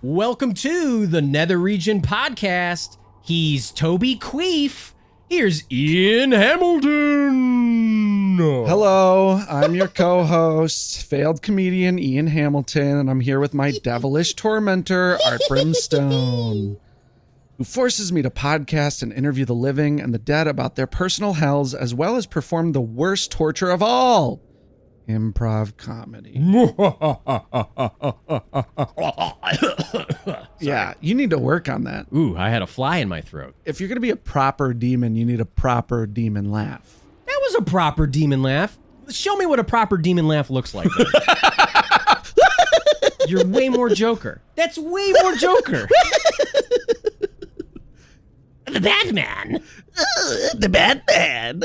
Welcome to the Nether Region Podcast. He's Toby Queef. Here's Ian Hamilton. Hello, I'm your co-host, failed comedian Ian Hamilton, and I'm here with my devilish tormentor, Art Brimstone, who forces me to podcast and interview the living and the dead about their personal hells, as well as perform the worst torture of all, improv comedy. Yeah, you need to work on that. Ooh, I had a fly in my throat. If you're going to be a proper demon, you need a proper demon laugh. That was a proper demon laugh. Show me what a proper demon laugh looks like. You're way more Joker. That's way more Joker. The Batman. The Batman.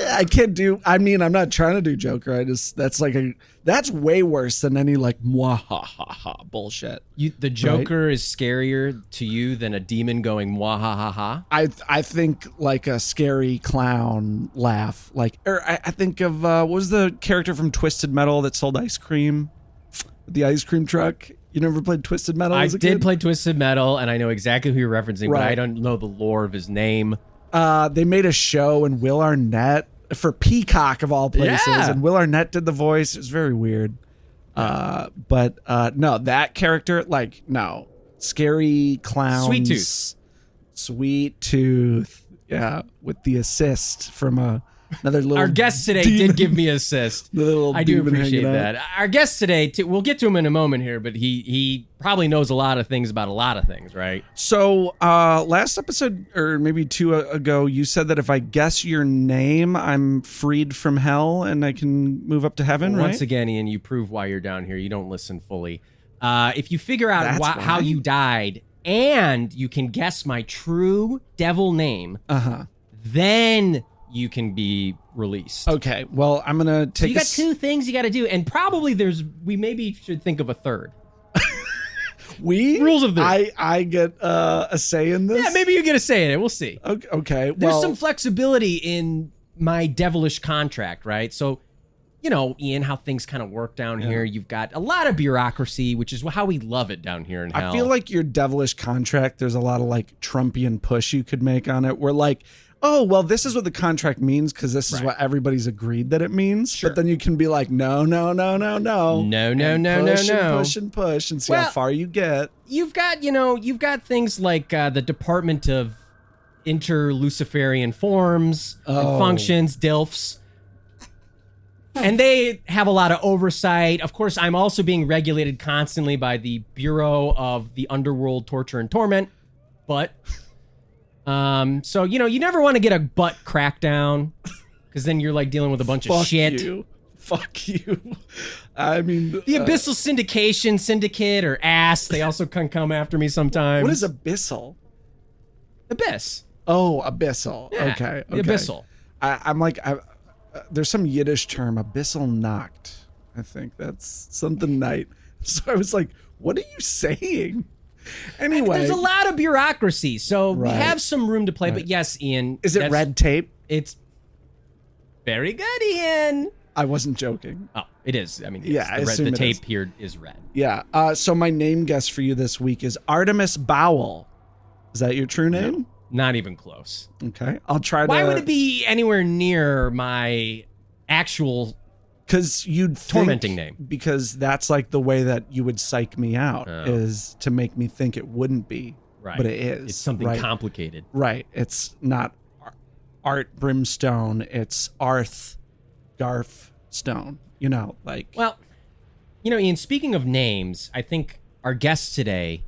I can't do, I'm not trying to do Joker. That's way worse than any like mwahaha bullshit. The Joker is scarier to you than a demon going mwahaha? I think like a scary clown laugh. I think of, what was the character from Twisted Metal that sold ice cream? The ice cream truck? You never played Twisted Metal as a kid? I did play Twisted Metal, and I know exactly who you're referencing, but I don't know the lore of his name. They made a show, and Will Arnett, for Peacock of all places, and Will Arnett did the voice. It was very weird. No, that character, no. Scary clowns. Sweet Tooth. Sweet Tooth. Yeah, with the assist from another little Our guest today did give me an assist. I do appreciate that. Our guest today, we'll get to him in a moment here, but he probably knows a lot of things about a lot of things, right? So last episode, or maybe two ago, you said that if I guess your name, I'm freed from hell and I can move up to heaven, right? Once again, Ian, you prove why you're down here. You don't listen fully. If you figure out how you died and you can guess my true devil name, then you can be released. Okay, well, I'm gonna take. So you got two things you got to do, and probably we maybe should think of a third. Rules of this. I get a say in this. Yeah, maybe you get a say in it. We'll see. Okay. There's some flexibility in my devilish contract, right? So, Ian, how things kind of work down here. You've got a lot of bureaucracy, which is how we love it down here in hell. I feel like your devilish contract, there's a lot of Trumpian push you could make on it. Where oh, well, this is what the contract means because this is what everybody's agreed that it means. Sure. But then you can be like, no. No. Push and see how far you get. You've got things like the Department of Inter-Luciferian Forms and Functions, DILFs. And they have a lot of oversight. Of course, I'm also being regulated constantly by the Bureau of the Underworld Torture and Torment. But... so, you never want to get a butt crackdown because then you're dealing with a bunch of shit. Fuck you. I mean, the Abyssal Syndicate or ASS, they also can come after me sometimes. What is Abyssal? Abyss. Oh, Abyssal. Yeah, okay. The Abyssal. There's some Yiddish term, Abyssal Nacht. I think that's something night. So I was like, what are you saying? Anyway, there's a lot of bureaucracy, so we have some room to play. But yes, Ian, is it red tape? It's very good, Ian. I wasn't joking. Oh, it is. I mean, the tape here is red. Yeah. So my name guess for you this week is Artemis Bowell. Is that your true name? No, not even close. Okay, I'll try to. Why would it be anywhere near my actual? Because you'd tormenting name. Because that's the way that you would psych me out is to make me think it wouldn't be, but it is. It's something complicated, right? It's not Art Brimstone. It's Arth Garf Stone. Well, Ian. Speaking of names, I think our guest today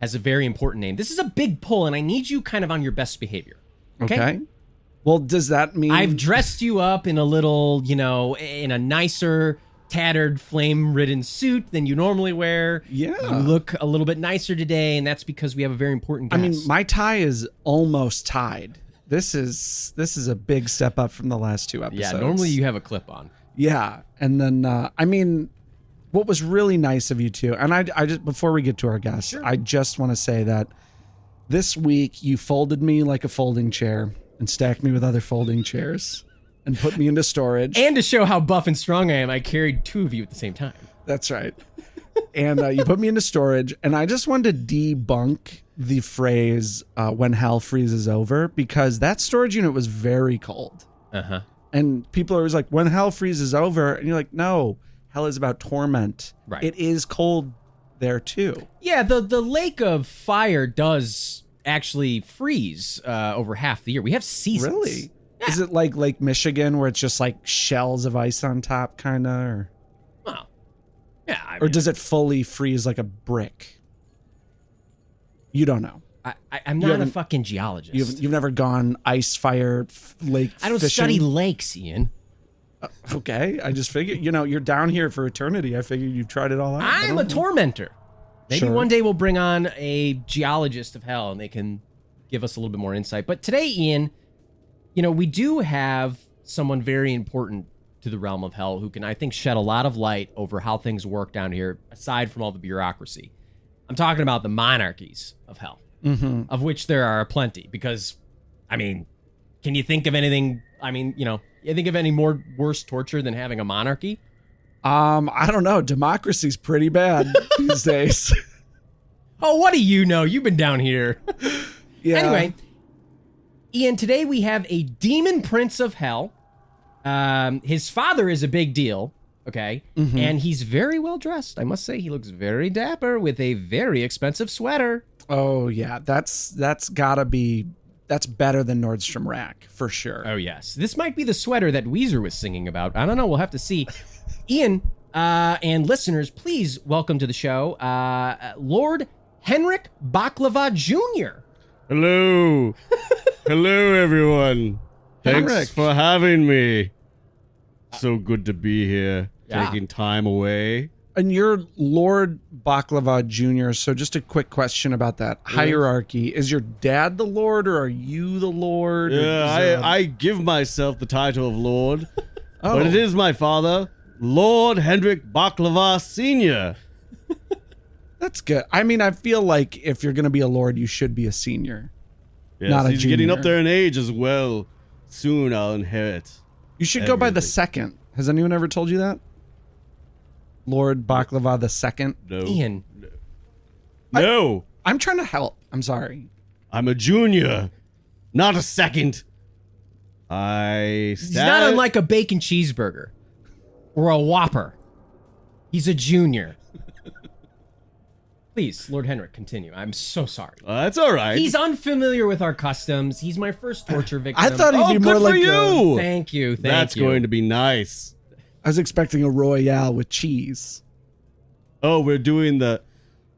has a very important name. This is a big pull, and I need you kind of on your best behavior. Okay. Well, does that mean... I've dressed you up in a little, in a nicer, tattered, flame-ridden suit than you normally wear. Yeah. You look a little bit nicer today, and that's because we have a very important guest. I mean, my tie is almost tied. This is a big step up from the last two episodes. Yeah, normally you have a clip on. Yeah, and then, what was really nice of you two, and I just, before we get to our guest, I just want to say that this week you folded me like a folding chair and stacked me with other folding chairs and put me into storage. And to show how buff and strong I am, I carried two of you at the same time. That's right. and you put me into storage, and I just wanted to debunk the phrase when hell freezes over, because that storage unit was very cold. Uh-huh. And people are always like, when hell freezes over, and you're like, no, hell is about torment. Right. It is cold there too. Yeah, the lake of fire does actually freeze over half the year. We have seasons. Really? Yeah. Is it like Lake Michigan where it's just like shells of ice on top, kind of? Or, Well, yeah. or does it fully freeze like a brick? You don't know. I'm not a fucking geologist. You've never gone ice fire lake I don't fishing? study lakes, Ian. Okay, I just figured, you're down here for eternity. I figured you've tried it all out. I'm a tormentor. Maybe Sure. one day we'll bring on a geologist of hell and they can give us a little bit more insight. But today, Ian, we do have someone very important to the realm of hell who can, I think, shed a lot of light over how things work down here, aside from all the bureaucracy. I'm talking about the monarchies of hell, of which there are plenty. Because, can you think of anything? You think of any more worse torture than having a monarchy? I don't know. Democracy's pretty bad these days. Oh, what do you know? You've been down here. Yeah. Anyway, Ian, today we have a demon prince of hell. His father is a big deal, okay? And he's very well dressed. I must say, he looks very dapper with a very expensive sweater. Oh yeah, that's gotta be. That's better than Nordstrom Rack, for sure. Oh, yes. This might be the sweater that Weezer was singing about. I don't know. We'll have to see. Ian and listeners, please welcome to the show Lord Henrick Baklava Jr. Hello. Hello, everyone. Thanks Henrick. for having me. So good to be here, Yeah. taking time away. And you're Lord Baklava Jr., so just a quick question about that hierarchy. Is your dad the Lord, or are you the Lord? Or Yeah, I give myself the title of Lord, Oh. but it is my father, Lord Henrick Baklava Sr. That's good. I feel like if you're going to be a Lord, you should be a senior. Yes, Not a he's getting junior. up there in age as well. Soon I'll inherit. You should go by the Everything. second. Has anyone ever told you that? Lord Baklava the second? No. Ian. No. I'm trying to help. I'm sorry. I'm a junior, not a second. He's not unlike a bacon cheeseburger or a Whopper. He's a junior. Please, Lord Henrik, continue. I'm so sorry. That's all right. He's unfamiliar with our customs. He's my first torture victim. I thought he'd be good more for like you. Thank you. That's going to be nice. I was expecting a Royale with cheese. Oh, we're doing the.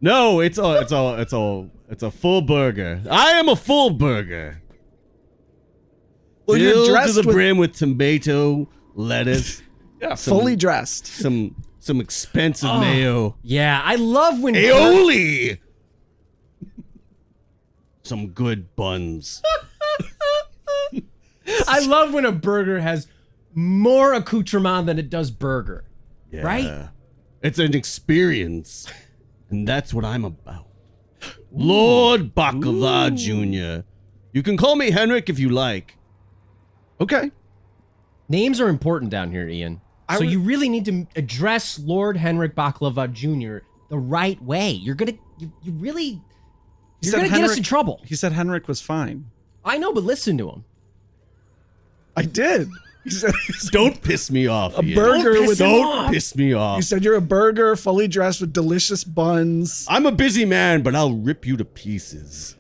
No, it's a full burger. I am a full burger. Well, you're Filled dressed to the with- brim with tomato, lettuce, Yeah, fully dressed. some expensive mayo, Yeah, I love when aioli, some good buns. I love when a burger has more accoutrement than it does burger. Yeah. Right? It's an experience, and that's what I'm about. Lord Baklava Jr. You can call me Henrik if you like. Okay. Names are important down here, Ian. So you really need to address Lord Henrik Baklava Jr. the right way. You're gonna get us in trouble. He said Henrik was fine. I know, but listen to him. I did. He said, Don't piss me off. Ian. burger with- Don't piss me off. he said you're a burger, fully dressed with delicious buns. I'm a busy man, but I'll rip you to pieces.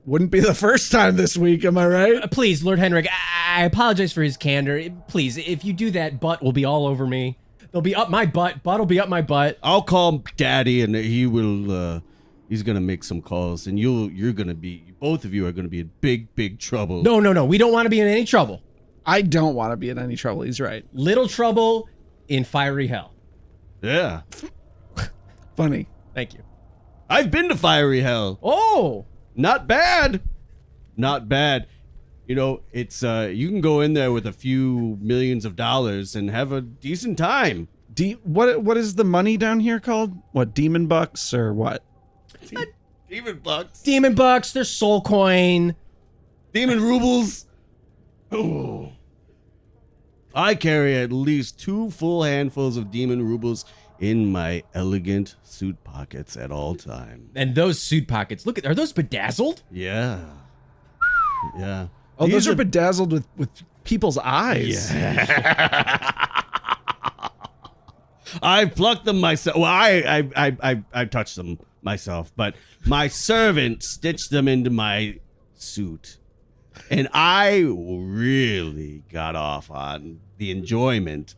Wouldn't be the first time this week, am I right? Please, Lord Henrik, I apologize for his candor. Please, if you do that, butt will be all over me. They'll be up my butt. Butt will be up my butt. I'll call Daddy, and he will. He's gonna make some calls, and you're gonna be. Both of you are gonna be in big trouble. No. We don't want to be in any trouble. I don't want to be in any trouble. He's right. Little trouble in fiery hell. Yeah, Funny. Thank you. I've been to fiery hell. Oh, Not bad. Not bad. It's you can go in there with a few millions of dollars and have a decent time. What is the money down here called? What, demon bucks or what? Demon bucks. demon bucks, there's soul coin. Demon rubles. Oh. I carry at least 2 full handfuls of demon rubles in my elegant suit pockets at all time. And those suit pockets, look at, are those bedazzled? Yeah. Yeah. Oh, These those are bedazzled with people's eyes. Yeah. I plucked them myself. Well, I touched them myself, but my servant stitched them into my suit. And I really got off on the enjoyment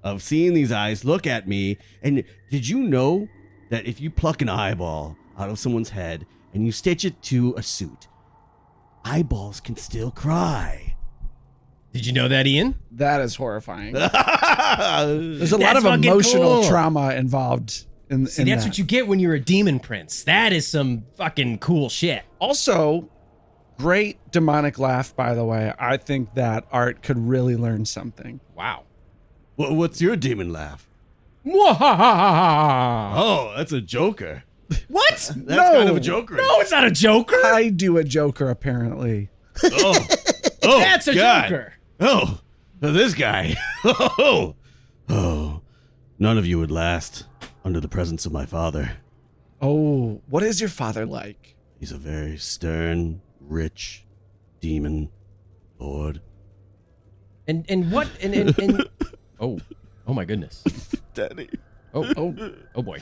of seeing these eyes look at me. And did you know that if you pluck an eyeball out of someone's head and you stitch it to a suit, eyeballs can still cry? Did you know that, Ian? That is horrifying. There's a lot That's of fucking emotional cool. trauma involved in See, that's that. what you get when you're a demon prince. That is some fucking cool shit. Also, great demonic laugh, by the way. I think that Art could really learn something. Wow. What's your demon laugh? Mwahaha. Oh, that's a joker. What? That's No. kind of a joker. No, it's not a joker. I do a Joker, apparently. Oh, That's a God. joker. Oh, this guy. Oh, none of you would last under the presence of my father. Oh, what is your father like? He's a very stern, rich demon lord. And what? And oh my goodness. Daddy. Oh boy.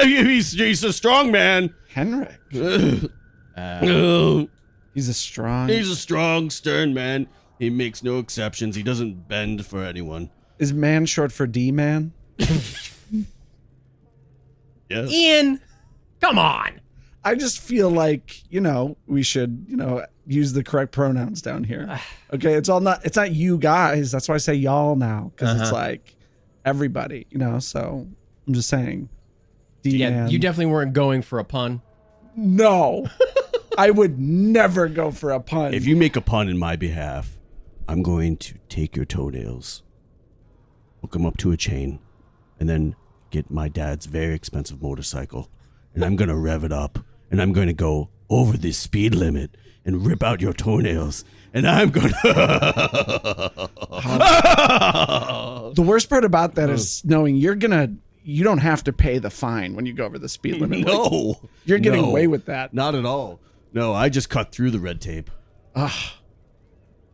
He's a strong man. Henrick. Oh, He's a strong. he's a strong, stern man. He makes no exceptions. He doesn't bend for anyone. Is man short for D-man? Yeah. Ian, come on. I just feel like, we should, use the correct pronouns down here. Okay, it's not you guys. That's why I say y'all now, because it's like everybody, so I'm just saying. Yeah, D-man. you definitely weren't going for a pun. No. I would never go for a pun. If you make a pun in my behalf, I'm going to take your toenails, hook them up to a chain, and then get my dad's very expensive motorcycle, and I'm going to rev it up, and I'm going to go over the speed limit and rip out your toenails, and I'm going to... The worst part about that is knowing you don't have to pay the fine when you go over the speed limit. Like, No. you're getting No. away with that. Not at all. No, I just cut through the red tape.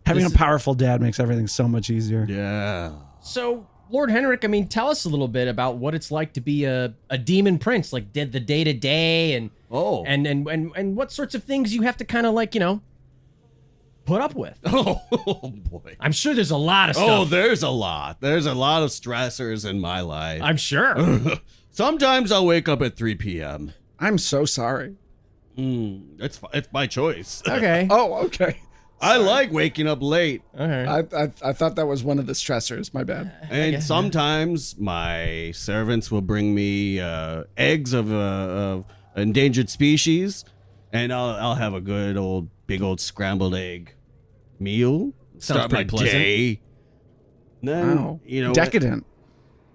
Having a powerful dad makes everything so much easier. Yeah. So, Lord Henrick, I mean, tell us a little bit about what it's like to be a demon prince, like did the day to day and what sorts of things you have to kind of like, put up with. Oh, boy. I'm sure there's a lot of stuff. Oh, there's a lot. There's a lot of stressors in my life. I'm sure. Sometimes I'll wake up at 3 p.m. I'm so sorry. It's my choice. Okay. Oh, okay. I like waking up late. All right. I thought that was one of the stressors. My bad. And sometimes my servants will bring me eggs of endangered species, and I'll have a good big old scrambled egg meal. Start my pretty pleasant. day. And then, Wow. Decadent.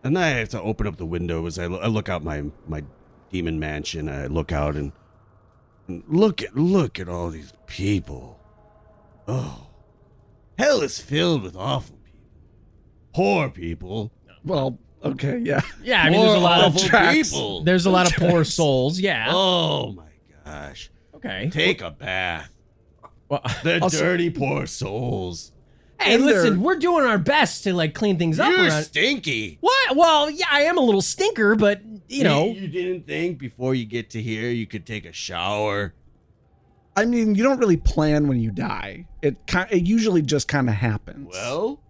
and then I have to open up the window as I look out my demon mansion. I look out and look at all these people. Oh, hell is filled with awful people, poor people. Well, okay, yeah. Yeah, I mean, there's a lot of awful tracks. people. there's a lot of poor souls. Yeah. Oh my gosh! Okay. Take a bath. Well, The Also- dirty poor souls. hey, And listen, they're- we're doing our best to like clean things up You're around. stinky. What? Well, yeah, I am a little stinker, but You didn't think before you get to here you could take a shower. I mean, you don't really plan when you die. It usually just kind of happens. Well,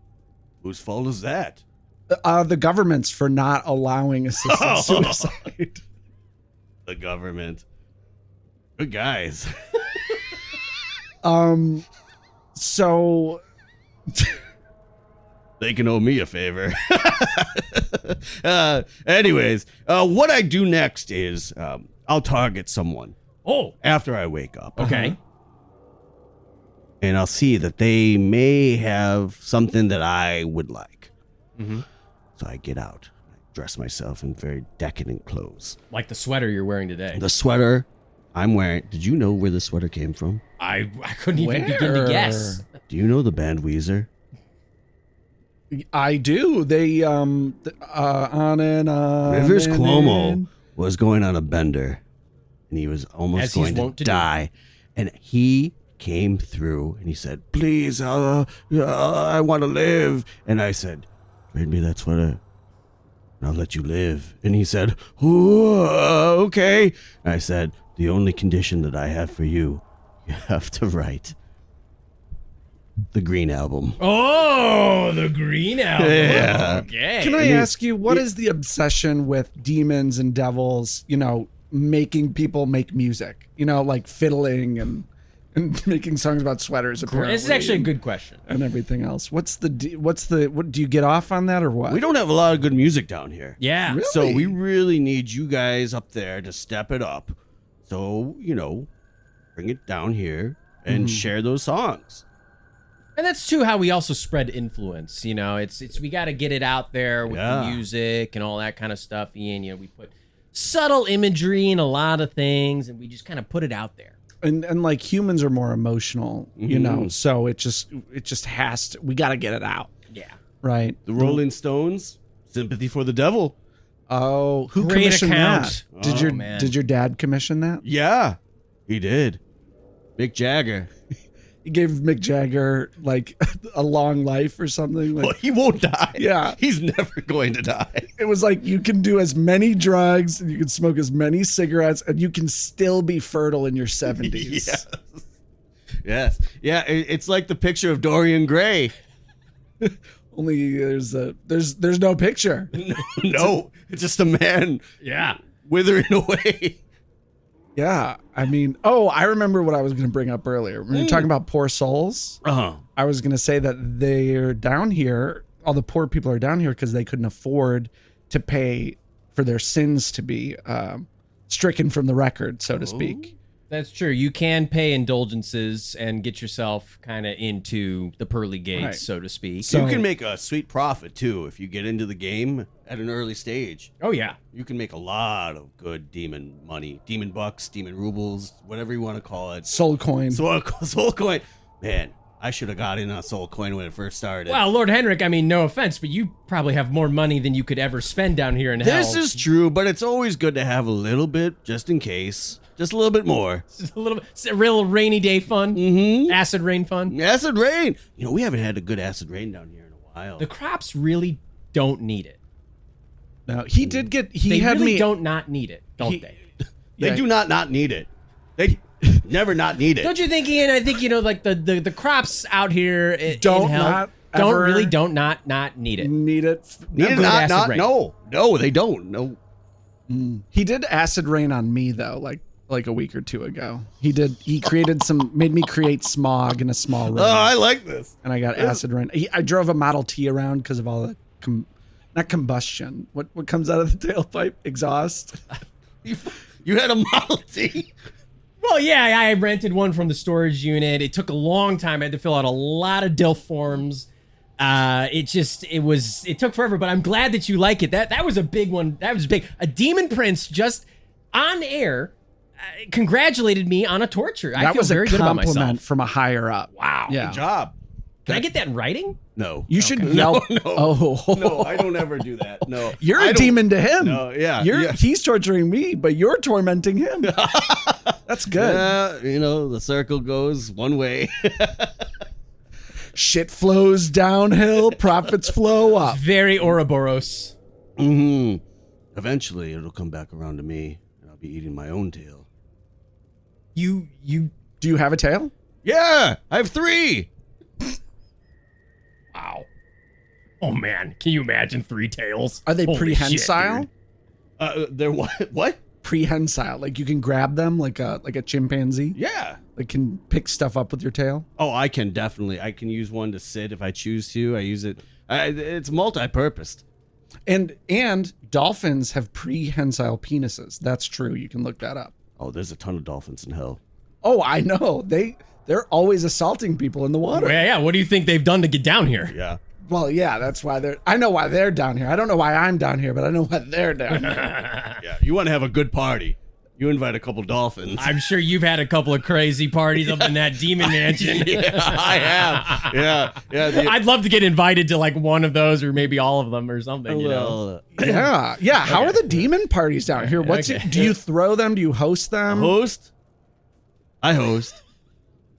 whose fault is that? The government's for not allowing assisted suicide. The government. Good guys. So They can owe me a favor. Anyways, what I do next is I'll target someone oh, after I wake up. okay. And I'll see that they may have something that I would like. Mhm. So I get out. I dress myself in very decadent clothes. Like the sweater you're wearing today. The sweater I'm wearing. Did you know where the sweater came from? I couldn't even begin to guess. Do you know the band Weezer? I do. They on and on. Rivers and Cuomo in. was going on a bender, and he was almost As he's going to wont to do. die. And he came through, and he said, "Please, I want to live." And I said, "Trade me that sweater, and I'll let you live." And he said, "Ooh, okay." And I said, "The only condition that I have for you, you have to write the Green Album." Oh, the Green Album. Yeah. Okay. Can I ask you, what is the obsession with demons and devils, making people make music? Like fiddling and making songs about sweaters, apparently. This is actually a good question. And everything else. What do you get off on that or what? We don't have a lot of good music down here. Yeah. Really? So we really need you guys up there to step it up. So, bring it down here and share those songs. And that's too how we also spread influence. It's we got to get it out there with the music and all that kind of stuff. Ian, we put subtle imagery in a lot of things, and we just kind of put it out there. And like humans are more emotional, so it just has to, we got to get it out. Yeah. Right. The Rolling Stones, Sympathy for the Devil. Oh, who Great commissioned account. that? Did your dad commission that? Yeah, he did. Mick Jagger. He gave Mick Jagger like a long life or something. Well, Like, he won't die. Yeah. He's never going to die. it was like you can do as many drugs and you can smoke as many cigarettes and you can still be fertile in your 70s. Yes. Yes. Yeah, it's like the picture of Dorian Gray. Only there's no picture. No, it's just a man Yeah. withering away. Yeah, I mean, I remember what I was going to bring up earlier. When you're talking about poor souls, Uh-huh. I was going to say that they're down here. All the poor people are down here because they couldn't afford to pay for their sins to be stricken from the record, so to speak. That's true. You can pay indulgences and get yourself kind of into the pearly gates, Right. so to speak. So- You can make a sweet profit too if you get into the game at an early stage. Oh, yeah. You can make a lot of good demon money, demon bucks, demon rubles, whatever you want to call it. Soul coin. Soul coin. Man, I should have got in on Soul coin when it first started. Well, Lord Henrick, I mean, no offense, but you probably have more money than you could ever spend down here in hell. This is true, but it's always good to have a little bit just in case. Just a little bit more. Just a little, it's a real rainy day fun. Mm-hmm. Acid rain fun. Acid rain. We haven't had a good acid rain down here in a while. The crops really don't need it. No, he did get. He They had really me. don't not need it, don't He- they? They Yeah. do not need it. They never not need it. Don't you think, Ian? I think like the crops out here in Don't hell not don't ever really don't not need it. Need it. Need it good not, acid not, rain. no, they don't. No. He did acid rain on me though, like a week or two ago. He created made me create smog in a small room, Oh, I like this. and I got acid rain. I drove a Model T around because of all the not combustion. What comes out of the tailpipe? Exhaust. You had a Model T. Well, yeah, I rented one from the storage unit. It took a long time. I had to fill out a lot of DILF forms. It took forever, but I'm glad that you like it. That was a big one. That was big. A demon prince just on air congratulated me on a torture. I That feel was very a good about myself. compliment from a higher up. Wow. Yeah. Good job. Can I get that in writing? No. You should yell. No. Oh, No, I don't ever do that. No. You're I a don't- demon to him. No, yeah, You're yeah. he's torturing me, but you're tormenting him. That's good. The circle goes one way. Shit flows downhill, profits flow up. Very Ouroboros. Mm-hmm. Eventually, it'll come back around to me, and I'll be eating my own tail. You Do you have a tail? Yeah, I have 3. wow. Oh man, can you imagine 3 tails? Are they Holy shit, prehensile? dude. They're what? What? Prehensile, like you can grab them like a chimpanzee. Yeah. Like can pick stuff up with your tail. Oh, I can definitely. I can use one to sit if I choose to. I use it. It's multi-purposed. And dolphins have prehensile penises. That's true. You can look that up. Oh, there's a ton of dolphins in hell. Oh, I know. They're always assaulting people in the water. Well, yeah, what do you think they've done to get down here? Yeah. Well, yeah, that's why I know why they're down here. I don't know why I'm down here, but I know why they're down here. Yeah. You want to have a good party. You invite a couple dolphins. I'm sure you've had a couple of crazy parties up in that demon mansion. Yeah, I have. Yeah. I'd love to get invited to like one of those or maybe all of them or something, you know? Yeah. How are the demon parties down here? Do you throw them? Do you host them? I host.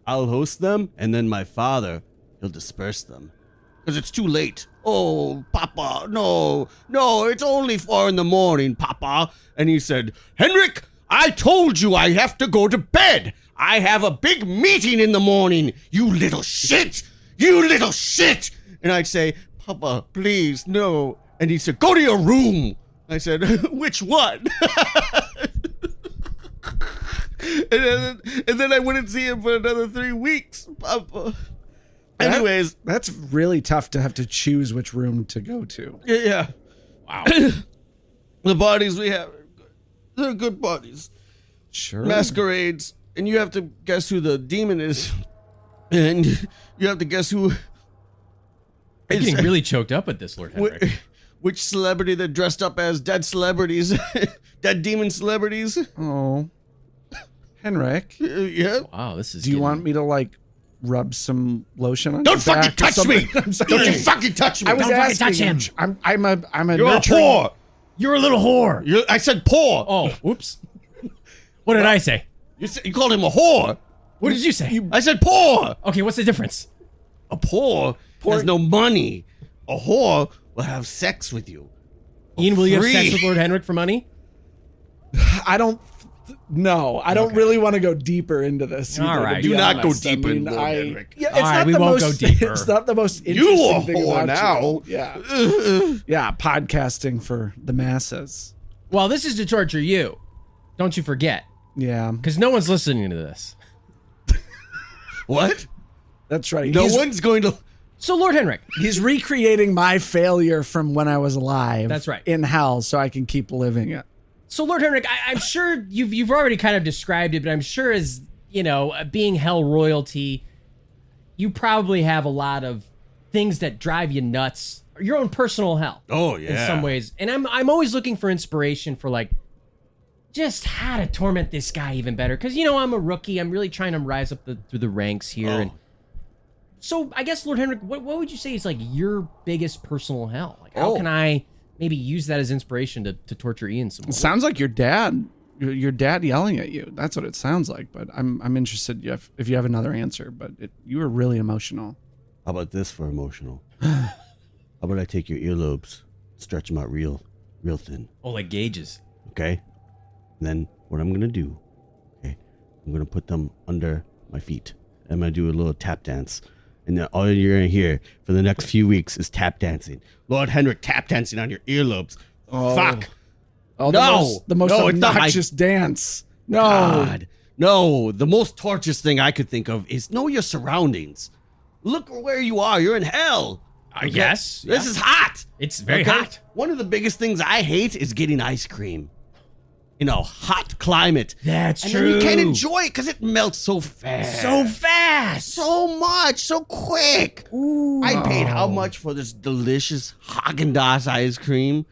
I'll host them, and then my father, he'll disperse them. Because it's too late. Oh, Papa, no, it's only 4 a.m, Papa. And he said, Henrick, I told you I have to go to bed. I have a big meeting in the morning. You little shit. And I'd say, Papa, please, no. And he said, go to your room. I said, which one? and then I wouldn't see him for another 3 weeks, Papa. Anyways. That's really tough to have to choose which room to go to. Yeah. Wow. The parties we have, they're good parties. Sure. Masquerades. And you have to guess who the demon is. And you have to guess who... I'm getting really choked up at this, Lord Henrick. Which celebrity they're dressed up as. Dead celebrities. Dead demon celebrities. Oh. Henrick. Yeah. Wow, this is... Do you want me to, like, rub some lotion on Don't your back fucking or touch me! something? I'm sorry. Don't you fucking touch me! I was Don't fucking asking. touch him. I'm a You're a nurturing- whore! You're a little whore. I said poor! Oh, whoops. What did I say? You called him a whore! What did you say? I said poor! Okay, what's the difference? A poor has no money. A whore will have sex with you. Ian, will you have free. sex with Lord Henrick for money? I don't really want to go deeper into this. All either, to right. be Do not go honest. deeper in Lord Henrick. Yeah, it's All right, not we the won't most, go deeper. It's not the most You interesting a thing whore about now. you. Yeah. Yeah, podcasting for the masses. Well, this is to torture you. Don't you forget. Yeah, Because no one's listening to this. What? that's right. No one's going to... So, Lord Henrick, He's recreating my failure from when I was alive. That's right. In hell, so I can keep living it. So, Lord Henrick, I'm sure you've already kind of described it, but I'm sure as, you know, being hell royalty, you probably have a lot of things that drive you nuts. Your own personal hell. Oh, yeah. In some ways. And I'm always looking for inspiration for, like, just how to torment this guy even better. Because, you know, I'm a rookie. I'm really trying to rise up through the ranks here. Oh. And so, I guess, Lord Henrick, what would you say is, like, your biggest personal hell? Like, how can I maybe use that as inspiration to torture Ian some more? It sounds like your dad. Your dad yelling at you. That's what it sounds like. But I'm interested if you have another answer. But you were really emotional. How about this for emotional? How about I take your earlobes, stretch them out real thin, Oh, like gauges. okay? And then what I'm going to do, okay, I'm going to put them under my feet. I'm going to do a little tap dance. And then all you're going to hear for the next few weeks is tap dancing. Lord Henrick tap dancing on your earlobes. Oh. Fuck. Oh, No. the most No, it's not my- obnoxious dance. No. God. No, the most torturous thing I could think of is know your surroundings. Look where you are. You're in hell. Yes. This is hot. It's very Okay? hot. One of the biggest things I hate is getting ice cream in a hot climate. That's and true. then you can't enjoy it because it melts so fast. So fast. So much. So quick. Ooh. I paid how much for this delicious Haagen-Dazs ice cream?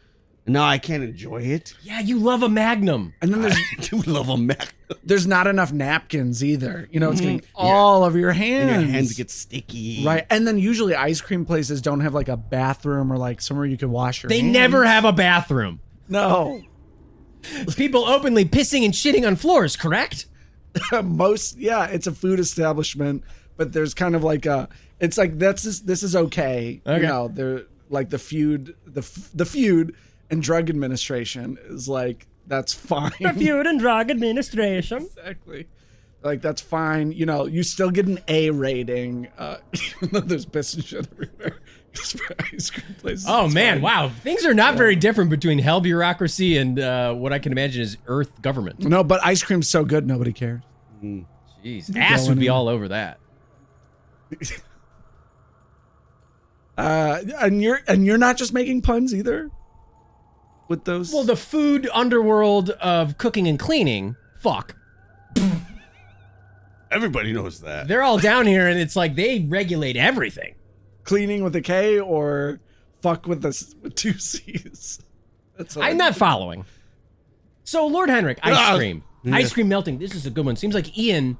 And now I can't enjoy it. Yeah, you love a Magnum. And then I do love a Mac. there's not enough napkins either. You know, it's getting all of your hands. And your hands get sticky. Right. And then usually ice cream places don't have like a bathroom or like somewhere you could wash your They hands. never have a bathroom. No. People openly pissing and shitting on floors, correct? It's a food establishment, but there's kind of like it's like this is okay. Okay. You know, they're like the feud and drug administration is like that's fine. Food and Drug Administration. Exactly. Like that's fine. You know, you still get an A rating, even though there's piss and shit everywhere. Just for ice cream places. Oh it's man, fine. wow. Things are not very different between hell bureaucracy and what I can imagine is Earth government. No, but ice cream's so good nobody cares. Jeez, ass would be all over that. And you're not just making puns either. With those. Well, the food underworld of cooking and cleaning, fuck. Everybody knows that. They're all down here and it's like they regulate everything. Cleaning with a K or fuck with with two C's. That's what I'm not following. So, Lord Henrick, ice cream. Ice cream melting. This is a good one. Seems like Ian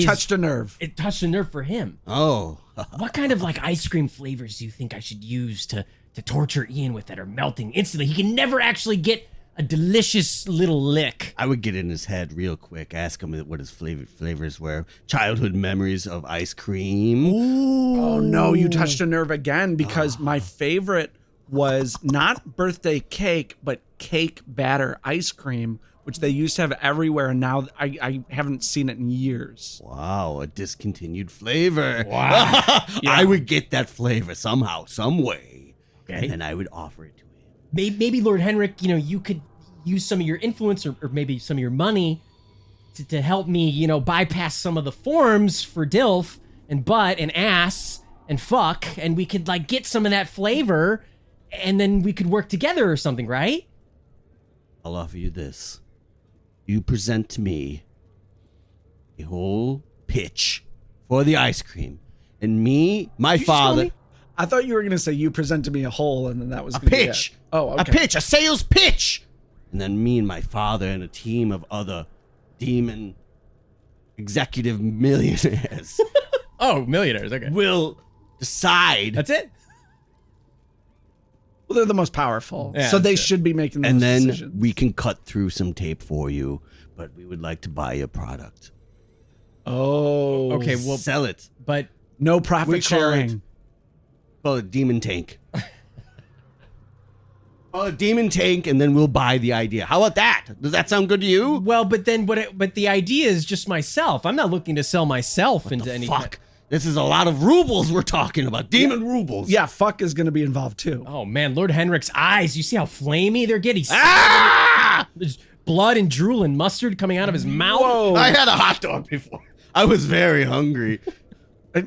Touched a nerve. It touched a nerve for him. Oh. What kind of like ice cream flavors do you think I should use to torture Ian with that are melting instantly? He can never actually get a delicious little lick. I would get in his head real quick, ask him what his flavors were. Childhood memories of ice cream. Ooh. Oh no, you touched a nerve again, because my favorite was not birthday cake, but cake batter ice cream, which they used to have everywhere, and now I haven't seen it in years. Wow, a discontinued flavor. Wow. I would get that flavor somehow, some way, Okay. and then I would offer it to him. Maybe Lord Henrick, you could use some of your influence or maybe some of your money to help me, bypass some of the forms for DILF and butt and ass and fuck, and we could like get some of that flavor, and then we could work together or something, right? I'll offer you this. You present to me a whole pitch for the ice cream, and me, my father... I thought you were going to say you presented me a hole, and then that was A gonna be pitch. it. Oh, okay. A pitch, a sales pitch. And then me and my father and a team of other demon executive millionaires Oh, millionaires. Okay. will decide. That's it? Well, they're the most powerful, Yeah, so they that's it. should be making those And then decisions. we can cut through some tape for you, but we would like to buy your product. Oh. Okay, well, Sell it. but No We profit call sharing. Call it Demon Tank. Call it Demon Tank, and then we'll buy the idea. How about that? Does that sound good to you? but then but the idea is just myself. I'm not looking to sell myself into anything. Fuck. This is a lot of rubles we're talking about. Demon rubles. Yeah, fuck is going to be involved too. Oh man, Lord Henrick's eyes. You see how flamey they're getting? Ah! There's blood and drool and mustard coming out of his mouth. Whoa. I had a hot dog before. I was very hungry.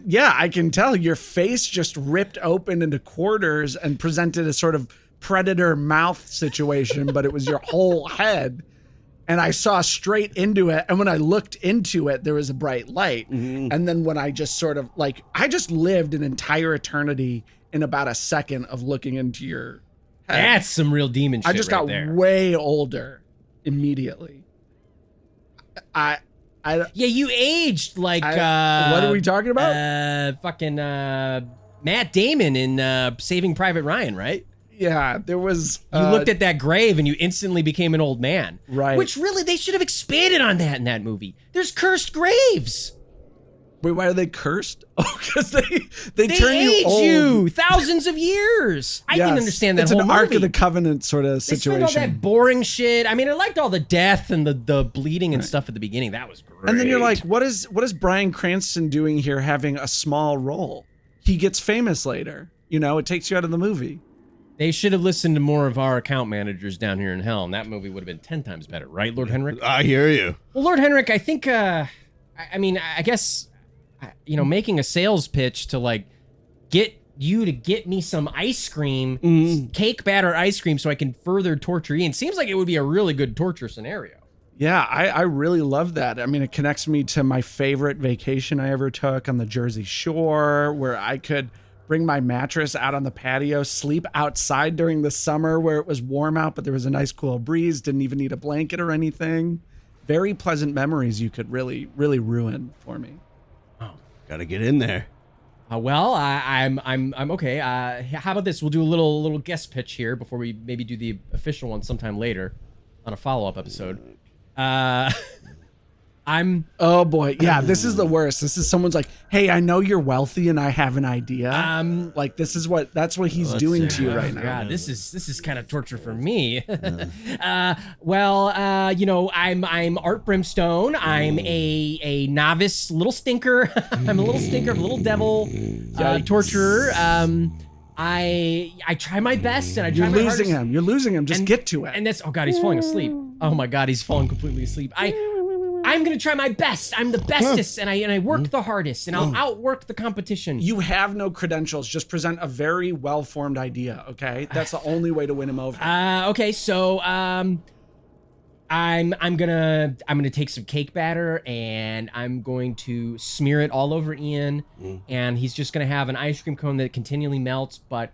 Yeah, I can tell your face just ripped open into quarters and presented a sort of predator mouth situation, but it was your whole head. And I saw straight into it. And when I looked into it, there was a bright light. Mm-hmm. And then when I just sort of I just lived an entire eternity in about a second of looking into your head. That's some real demon shit. I just right got there. way older immediately. I Yeah, you aged like. what are we talking about? Fucking Matt Damon in Saving Private Ryan, right? Yeah, there was. You looked at that grave and you instantly became an old man. Right. Which really, they should have expanded on that in that movie. There's cursed graves. Wait, why are they cursed? Oh, because they They turn you age old. you thousands of years. I can Yes. understand that It's whole an Ark movie. of the Covenant sort of They spent situation. all that boring shit. I mean, I liked all the death and the bleeding and stuff at the beginning. That was great. And then you're like, what is Bryan Cranston doing here having a small role? He gets famous later. It takes you out of the movie. they should have listened to more of our account managers down here in hell, and that movie would have been 10 times better, right, Lord Henrick? I hear you. Well, Lord Henrick, I think, I guess, making a sales pitch to, like, get you to get me some ice cream, cake batter ice cream, so I can further torture Ian. Seems like it would be a really good torture scenario. Yeah, I really love that. I mean, it connects me to my favorite vacation I ever took on the Jersey Shore, where I could bring my mattress out on the patio, sleep outside during the summer where it was warm out, but there was a nice cool breeze, didn't even need a blanket or anything. Very pleasant memories you could really, really ruin for me. Gotta get in there. I'm okay. How about this? We'll do a little guest pitch here before we maybe do the official one sometime later on a follow-up episode. Oh boy, yeah, this is the worst. This is someone's like, "Hey, I know you're wealthy and I have an idea." Like that's what he's doing to you right now. God, this is kind of torture for me. I'm Art Brimstone. I'm a novice little stinker. I'm a little stinker, a little devil torturer. I try my best and I try You're my losing hardest. him. You're losing him. Just get to it. And that's, oh God, he's falling asleep. Oh my God, he's falling completely asleep. I'm gonna try my best. I'm the bestest, and I work the hardest, and I'll outwork the competition. You have no credentials. Just present a very well-formed idea. Okay, that's the only way to win him over. Okay, so I'm gonna take some cake batter and I'm going to smear it all over Ian, and he's just gonna have an ice cream cone that continually melts, but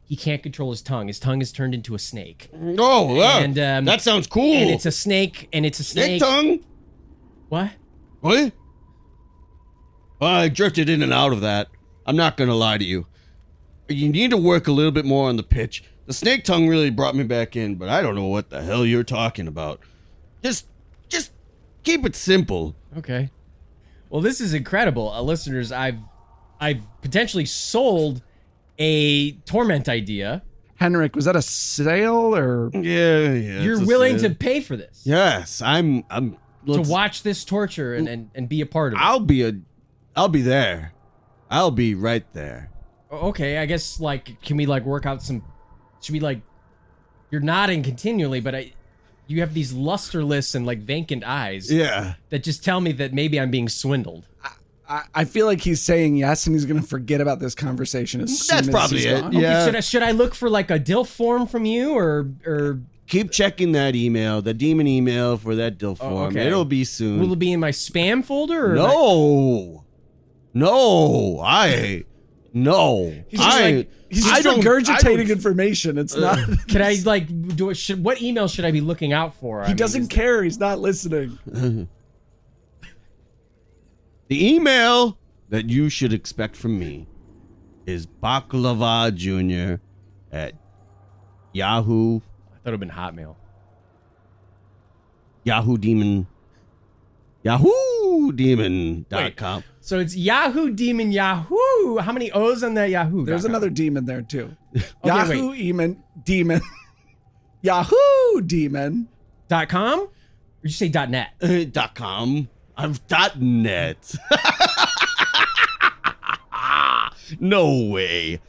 he can't control his tongue. His tongue is turned into a snake. Oh, wow. And, That sounds cool. And it's a snake. Snake tongue? What? What? Well, I drifted in and out of that. I'm not going to lie to you. You need to work a little bit more on the pitch. The snake tongue really brought me back in, but I don't know what the hell you're talking about. Just keep it simple. Okay. Well, this is incredible. Listeners, I've potentially sold a torment idea. Henrick, was that a sale or? Yeah. You're willing to pay for this? Yes, I'm To watch this torture and be a part of it. I'll be there. I'll be right there. Okay, I guess, like, can we, like, work out some... Should we, like... You're nodding continually, but you have these lusterless and, like, vacant eyes. Yeah. That just tell me that maybe I'm being swindled. I feel like he's saying yes, and he's going to forget about this conversation as soon That's as probably he's it. gone. Yeah. Okay, should I look for, like, a DILF form from you, or... Keep checking that email, the demon email for that DILF form. okay. It'll be soon. Will it be in my spam folder? Or No. He's just regurgitating information. It's not. Can I, like, do it? What email should I be looking out for? He doesn't care. He's not listening. The email that you should expect from me is Baklava Jr. at Yahoo. I thought it would have been Hotmail. YahooDemon.com. So it's Yahoo Demon Yahoo. How many O's on that Yahoo? There's another demon there too. Okay, Demon. Yahoo Demon. .com? Or did you say .net? .com. I'm .net. No way.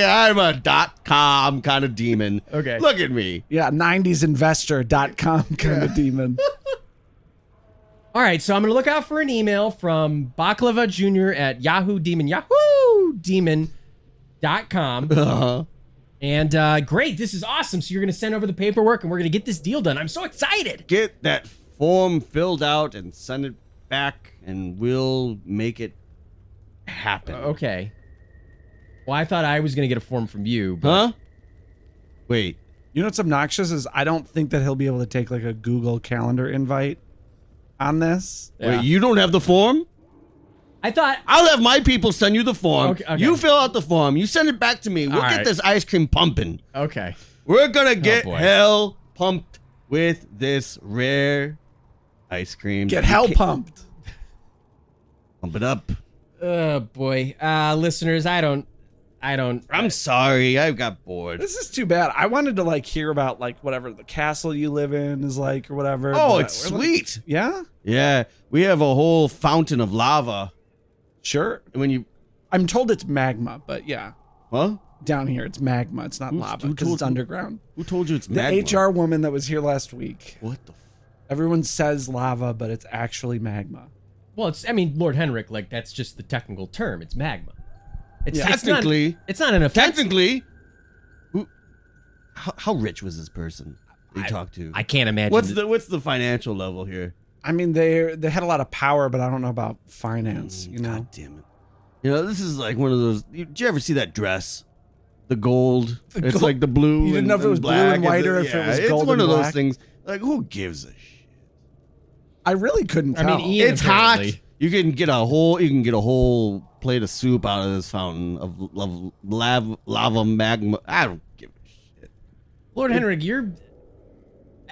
I'm a .com kind of demon. Okay. Look at me. Yeah, 90sinvestor.com kind of demon. All right, so I'm going to look out for an email from Baklava Jr. at YahooDemon.com. Uh-huh. And great, this is awesome. So you're going to send over the paperwork and we're going to get this deal done. I'm so excited. Get that form filled out and send it back, and we'll make it happen. Okay. Well, I thought I was going to get a form from you. But... Huh? Wait. You know what's obnoxious is I don't think that he'll be able to take like a Google Calendar invite on this. Yeah. Wait, you don't have the form? I thought... I'll have my people send you the form. Okay. You fill out the form. You send it back to me. We'll All get right. this ice cream pumping. Okay. We're gonna get boy. hell pumped with this rare ice cream. Get hell pumped. Pump it up. Oh, boy. Listeners, I don't... I'm sorry. I got bored. This is too bad. I wanted to like hear about like whatever the castle you live in is like or whatever. Oh, but it's we're like- sweet. yeah? Yeah, we have a whole fountain of lava. Sure. When you, I'm told it's magma, but yeah. huh? Down here it's magma. It's not lava who because it's told you? underground. Who told you it's The magma? HR woman that was here last week. What the? Everyone says lava, but it's actually magma. Well, it's... I mean, Lord Henrick, like, that's just the technical term. It's magma. It's, Yeah. Technically, it's not an offense. technically, who? How rich was this person you talked to? I can't imagine. What's the financial level here? I mean, they had a lot of power, but I don't know about finance. You know, God damn it! You know, this is like one of those. Did you ever see that dress? The gold. It's gold- like the blue. You didn't know if it was blue black. and white or if it was gold It's one and of those black? things. Like, who gives a shit? I really couldn't I tell. mean, Ian It's hot. apparently. You can get a whole plate of soup out of this fountain of lava magma. I don't give a shit. Lord Henrik, you're...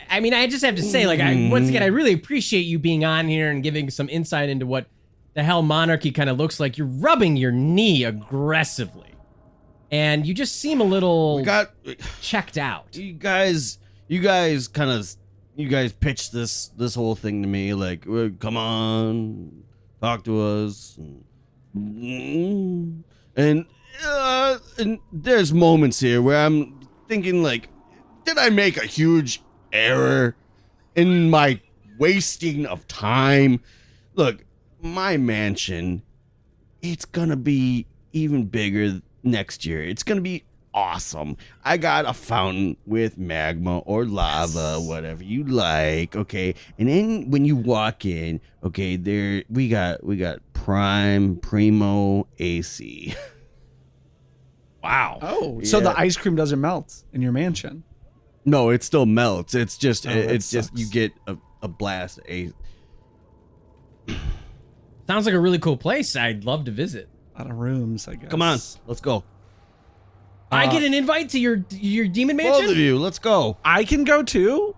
I mean, I just have to say, like, once again, I really appreciate you being on here and giving some insight into what the hell monarchy kind of looks like. You're rubbing your knee aggressively. And you just seem a little checked out. You guys pitched this whole thing to me, like, well, come on, talk to us, and there's moments here where I'm thinking, like, did I make a huge error in my wasting of time? Look, my mansion, it's gonna be even bigger next year. It's gonna be awesome. I got a fountain with magma or lava, whatever you like. Okay, and then when you walk in, okay, there we got primo AC. Wow. Oh, so the ice cream doesn't melt in your mansion. No, it still melts. It's just that sucks. you get a blast. Sounds like a really cool place. I'd love to visit. A lot of rooms, I guess. Come on, let's go. I get an invite to your demon mansion? Both of you, let's go. I can go too.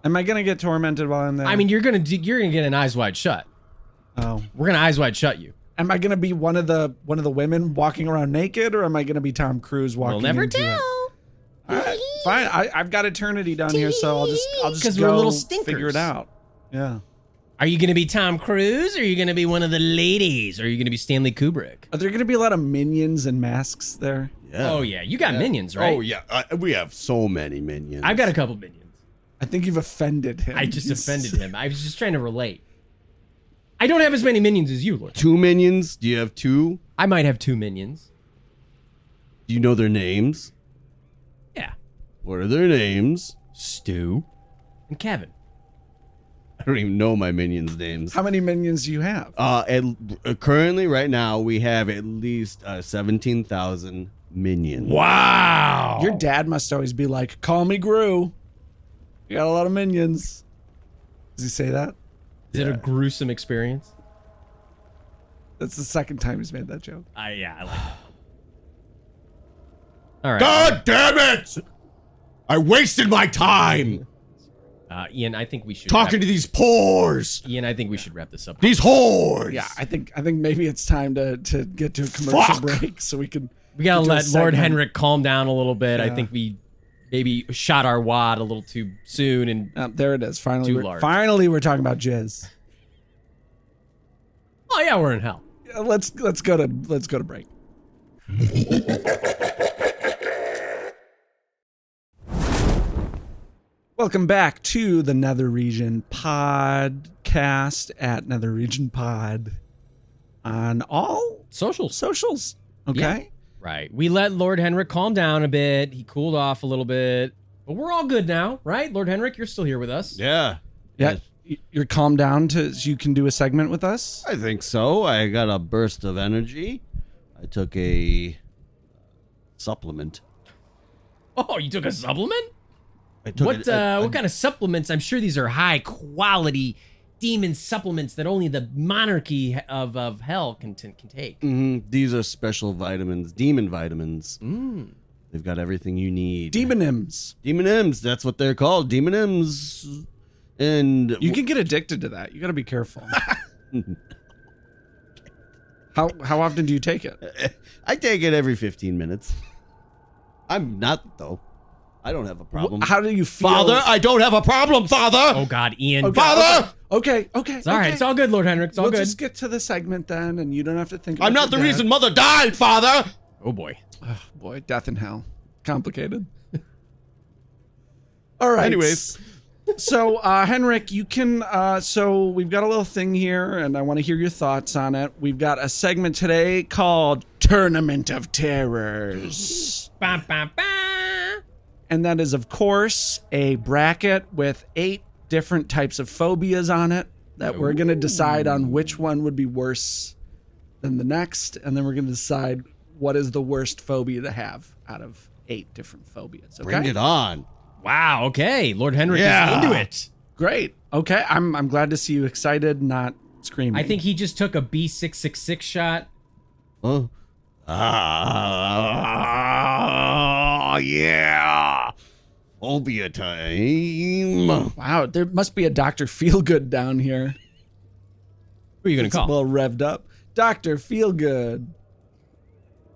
Am I gonna get tormented while I'm there? I mean, you're gonna get an eyes wide shut. oh, We're gonna eyes wide shut you. am I gonna be one of the women walking around naked, or am I gonna be Tom Cruise walking? We'll never into tell. It? All right, fine. I've got eternity down here, so I'll just 'Cause go we're little stinkers. figure it out. Yeah. Are you gonna be Tom Cruise, or are you gonna be one of the ladies, or are you gonna be Stanley Kubrick? Are there gonna be a lot of minions and masks there? Yeah. Oh yeah, you got minions, right? Oh yeah, we have so many minions. I've got a couple minions. I think you've offended him. I just offended him. I was just trying to relate. I don't have as many minions as you, Lord. 2 minions. Do you have 2? I might have 2 minions. Do you know their names? Yeah. What are their names? Stu and Kevin. I don't even know my minions' names. How many minions do you have? Currently, right now, we have at least 17,000 minions. Wow. Your dad must always be like, "Call me Gru. You got a lot of minions." Does he say that? Is it a gruesome experience? That's the second time he's made that joke. I like that. All right. God damn it! I wasted my time Ian, I think we should talking to these pores, Ian, I think we should wrap this up. these whores. Yeah, I think maybe it's time to get to a commercial Fuck. break so we can. We gotta get to a let Lord segment. Henrik calm down a little bit. I Yeah. think we maybe shot our wad a little too soon, and There it is. Finally, Too large. we're talking about jizz. oh yeah, we're in hell. Yeah, let's go to break. Welcome back to the Nether Region podcast at Nether Region Pod on all Socials. socials. Okay. Yeah. Right. We let Lord Henrik calm down a bit. He cooled off a little bit. But we're all good now, right? Lord Henrik, you're still here with us. Yeah. Yeah. You're calmed down so you can do a segment with us. I think so. I got a burst of energy. I took a supplement. Oh, you took a supplement? I took What kind of supplements? I'm sure these are high quality demon supplements that only the monarchy of hell can take. These are special vitamins, demon vitamins. Mm. They've got everything you need. Demonims. Demon M's. That's what they're called. Demon M's. And You can get addicted to that. You got to be careful. How often do you take it? I take it every 15 minutes. I'm not, though. I don't have a problem. How do you feel? Father, I don't have a problem, Father. Oh God, Ian. Okay, Father! Okay. It's all right. It's all good, Lord Henrik. It's all We'll good. just get to the segment then, and you don't have to think. I'm about not the your dad. reason Mother died, Father. Oh boy. Oh, boy, death and hell, complicated. All right. Anyways. So, Henrik, you can. So we've got a little thing here, and I want to hear your thoughts on it. We've got a segment today called "Tournament of Terrors." Ba, ba, ba. And that is, of course, a bracket with 8 different types of phobias on it that we're going to decide on which one would be worse than the next. And then we're going to decide what is the worst phobia to have out of 8 different phobias. Okay? Bring it on. Wow. Okay, Lord Henrik Yeah. is into it. Great. Okay. I'm glad to see you excited, not screaming. I think he just took a B666 shot. Huh? Yeah. Phobia time. Wow, there must be a Dr. Feelgood down here. Who are you gonna It's call? well revved up. Dr. Feelgood.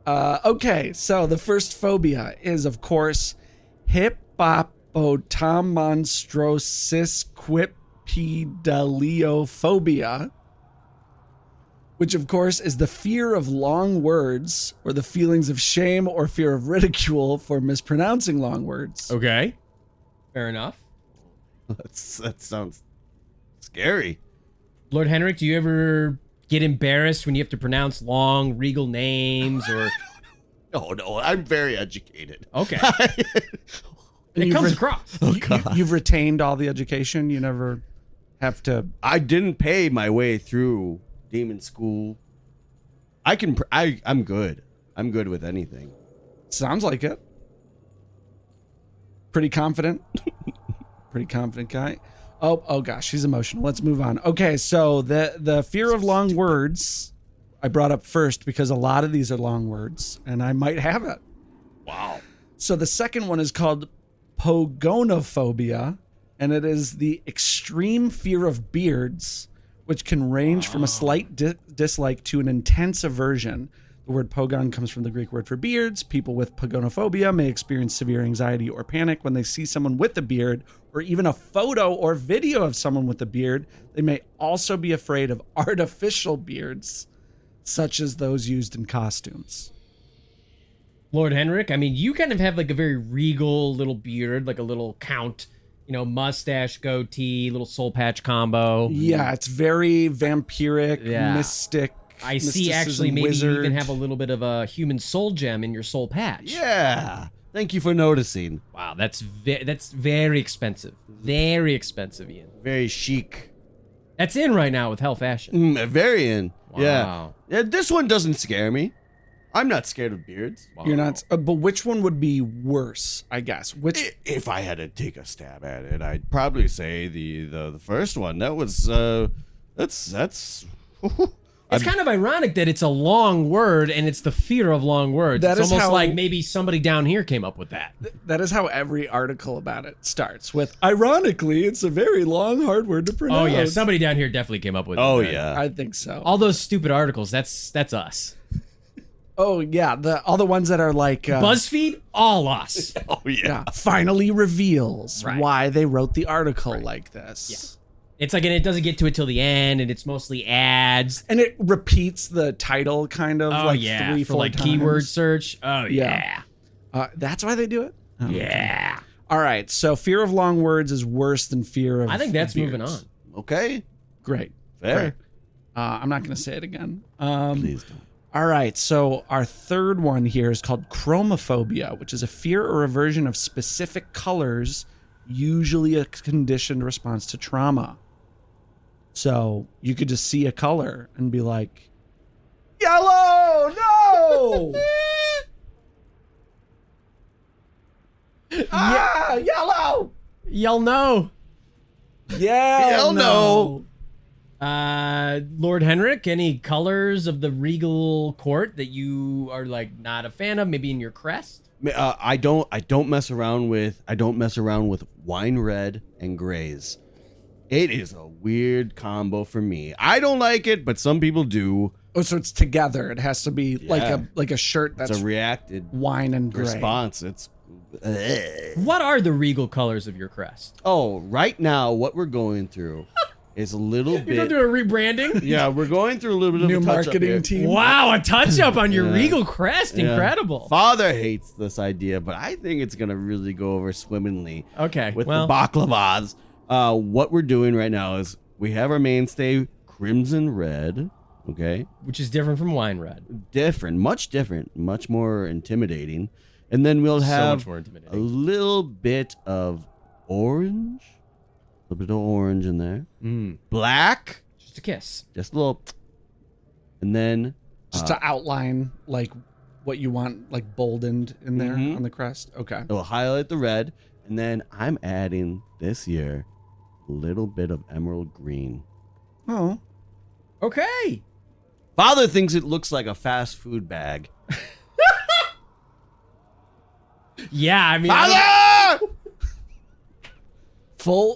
Okay, so the first phobia is, of course, hippopotamonstrosis which, of course, is the fear of long words or the feelings of shame or fear of ridicule for mispronouncing long words. Okay. Fair enough. That sounds scary. Lord Henrik, do you ever get embarrassed when you have to pronounce long regal names or? Oh, no, I'm very educated. Okay. And It you've comes re- across. You've retained all the education. You never have to. I didn't pay my way through demon school. I'm good. I'm good with anything. Sounds like it. Pretty confident. Pretty confident guy. Oh gosh, he's emotional. Let's move on. Okay, so the fear of long words I brought up first because a lot of these are long words, and I might have it. Wow. So the second one is called pogonophobia, and it is the extreme fear of beards, which can range from a slight dislike to an intense aversion. The word pogon comes from the Greek word for beards. People with pogonophobia may experience severe anxiety or panic when they see someone with a beard, or even a photo or video of someone with a beard. They may also be afraid of artificial beards, such as those used in costumes. Lord Henrick, I mean, you kind of have like a very regal little beard, like a little count, mustache, goatee, little soul patch combo. Yeah, it's very vampiric, Yeah. mystic. I see actually maybe you even have a little bit of a human soul gem in your soul patch. Yeah. Thank you for noticing. Wow, that's very expensive. Very expensive, Ian. Very chic. That's in right now with Hell Fashion. Very in. Wow. Yeah. This one doesn't scare me. I'm not scared of beards. Wow. You're not, but which one would be worse? I guess. Which? If I had to take a stab at it, I'd probably say the first one. That was that's. It's kind of ironic that it's a long word and it's the fear of long words. That it's is almost how- like maybe somebody down here came up with that. That is how every article about it starts with. Ironically, it's a very long, hard word to pronounce. Oh yeah, somebody down here definitely came up with it. Oh man. yeah. I think so. All those stupid articles, that's us. Oh yeah, all the ones that are like BuzzFeed, all us. Oh yeah. finally reveals Right. why they wrote the article like this. It's like, and it doesn't get to it till the end, and it's mostly ads. And it repeats the title kind of Oh like yeah, 3-4 for like times. keyword search. Oh Yeah. yeah, That's why they do it? Oh, okay. yeah. All right, so fear of long words is worse than fear of I think that's beards. moving on. Okay. Great. Fair. Great. I'm not going to say it again. Please don't. All right, so our third one here is called chromophobia, which is a fear or aversion of specific colors, usually a conditioned response to trauma. So you could just see a color and be like, yellow, no! Yellow! Y'all know. Yeah, Hell no. Lord Henrick, any colors of the regal court that you are like not a fan of? Maybe in your crest. I don't mess around with wine red and grays. It is a weird combo for me. I don't like it, but some people do. Oh, so it's together. It has to be like a shirt that's It's a reacted wine and gray. response. It's What are the regal colors of your crest? oh, right now what we're going through is a little You're bit. going through a rebranding? Yeah, we're going through a little bit of New a touch-up marketing here. team. Wow, a touch up on your Yeah. regal crest. Yeah. Incredible. Father hates this idea, but I think it's gonna really go over swimmingly Okay, with well, the baklavas. What we're doing right now is we have our mainstay crimson red. Okay, which is different from wine red. different, much more intimidating. And then we'll So have much more a intimidating. little bit of orange, a little bit of orange in there. Black, Just a kiss. just a little, and then Just to outline like what you want like boldened in there Mhm. on the crest. Okay. it'll highlight the red. And then I'm adding this year a little bit of emerald green. Oh. Okay. Father thinks it looks like a fast food bag. Yeah, I mean, Father!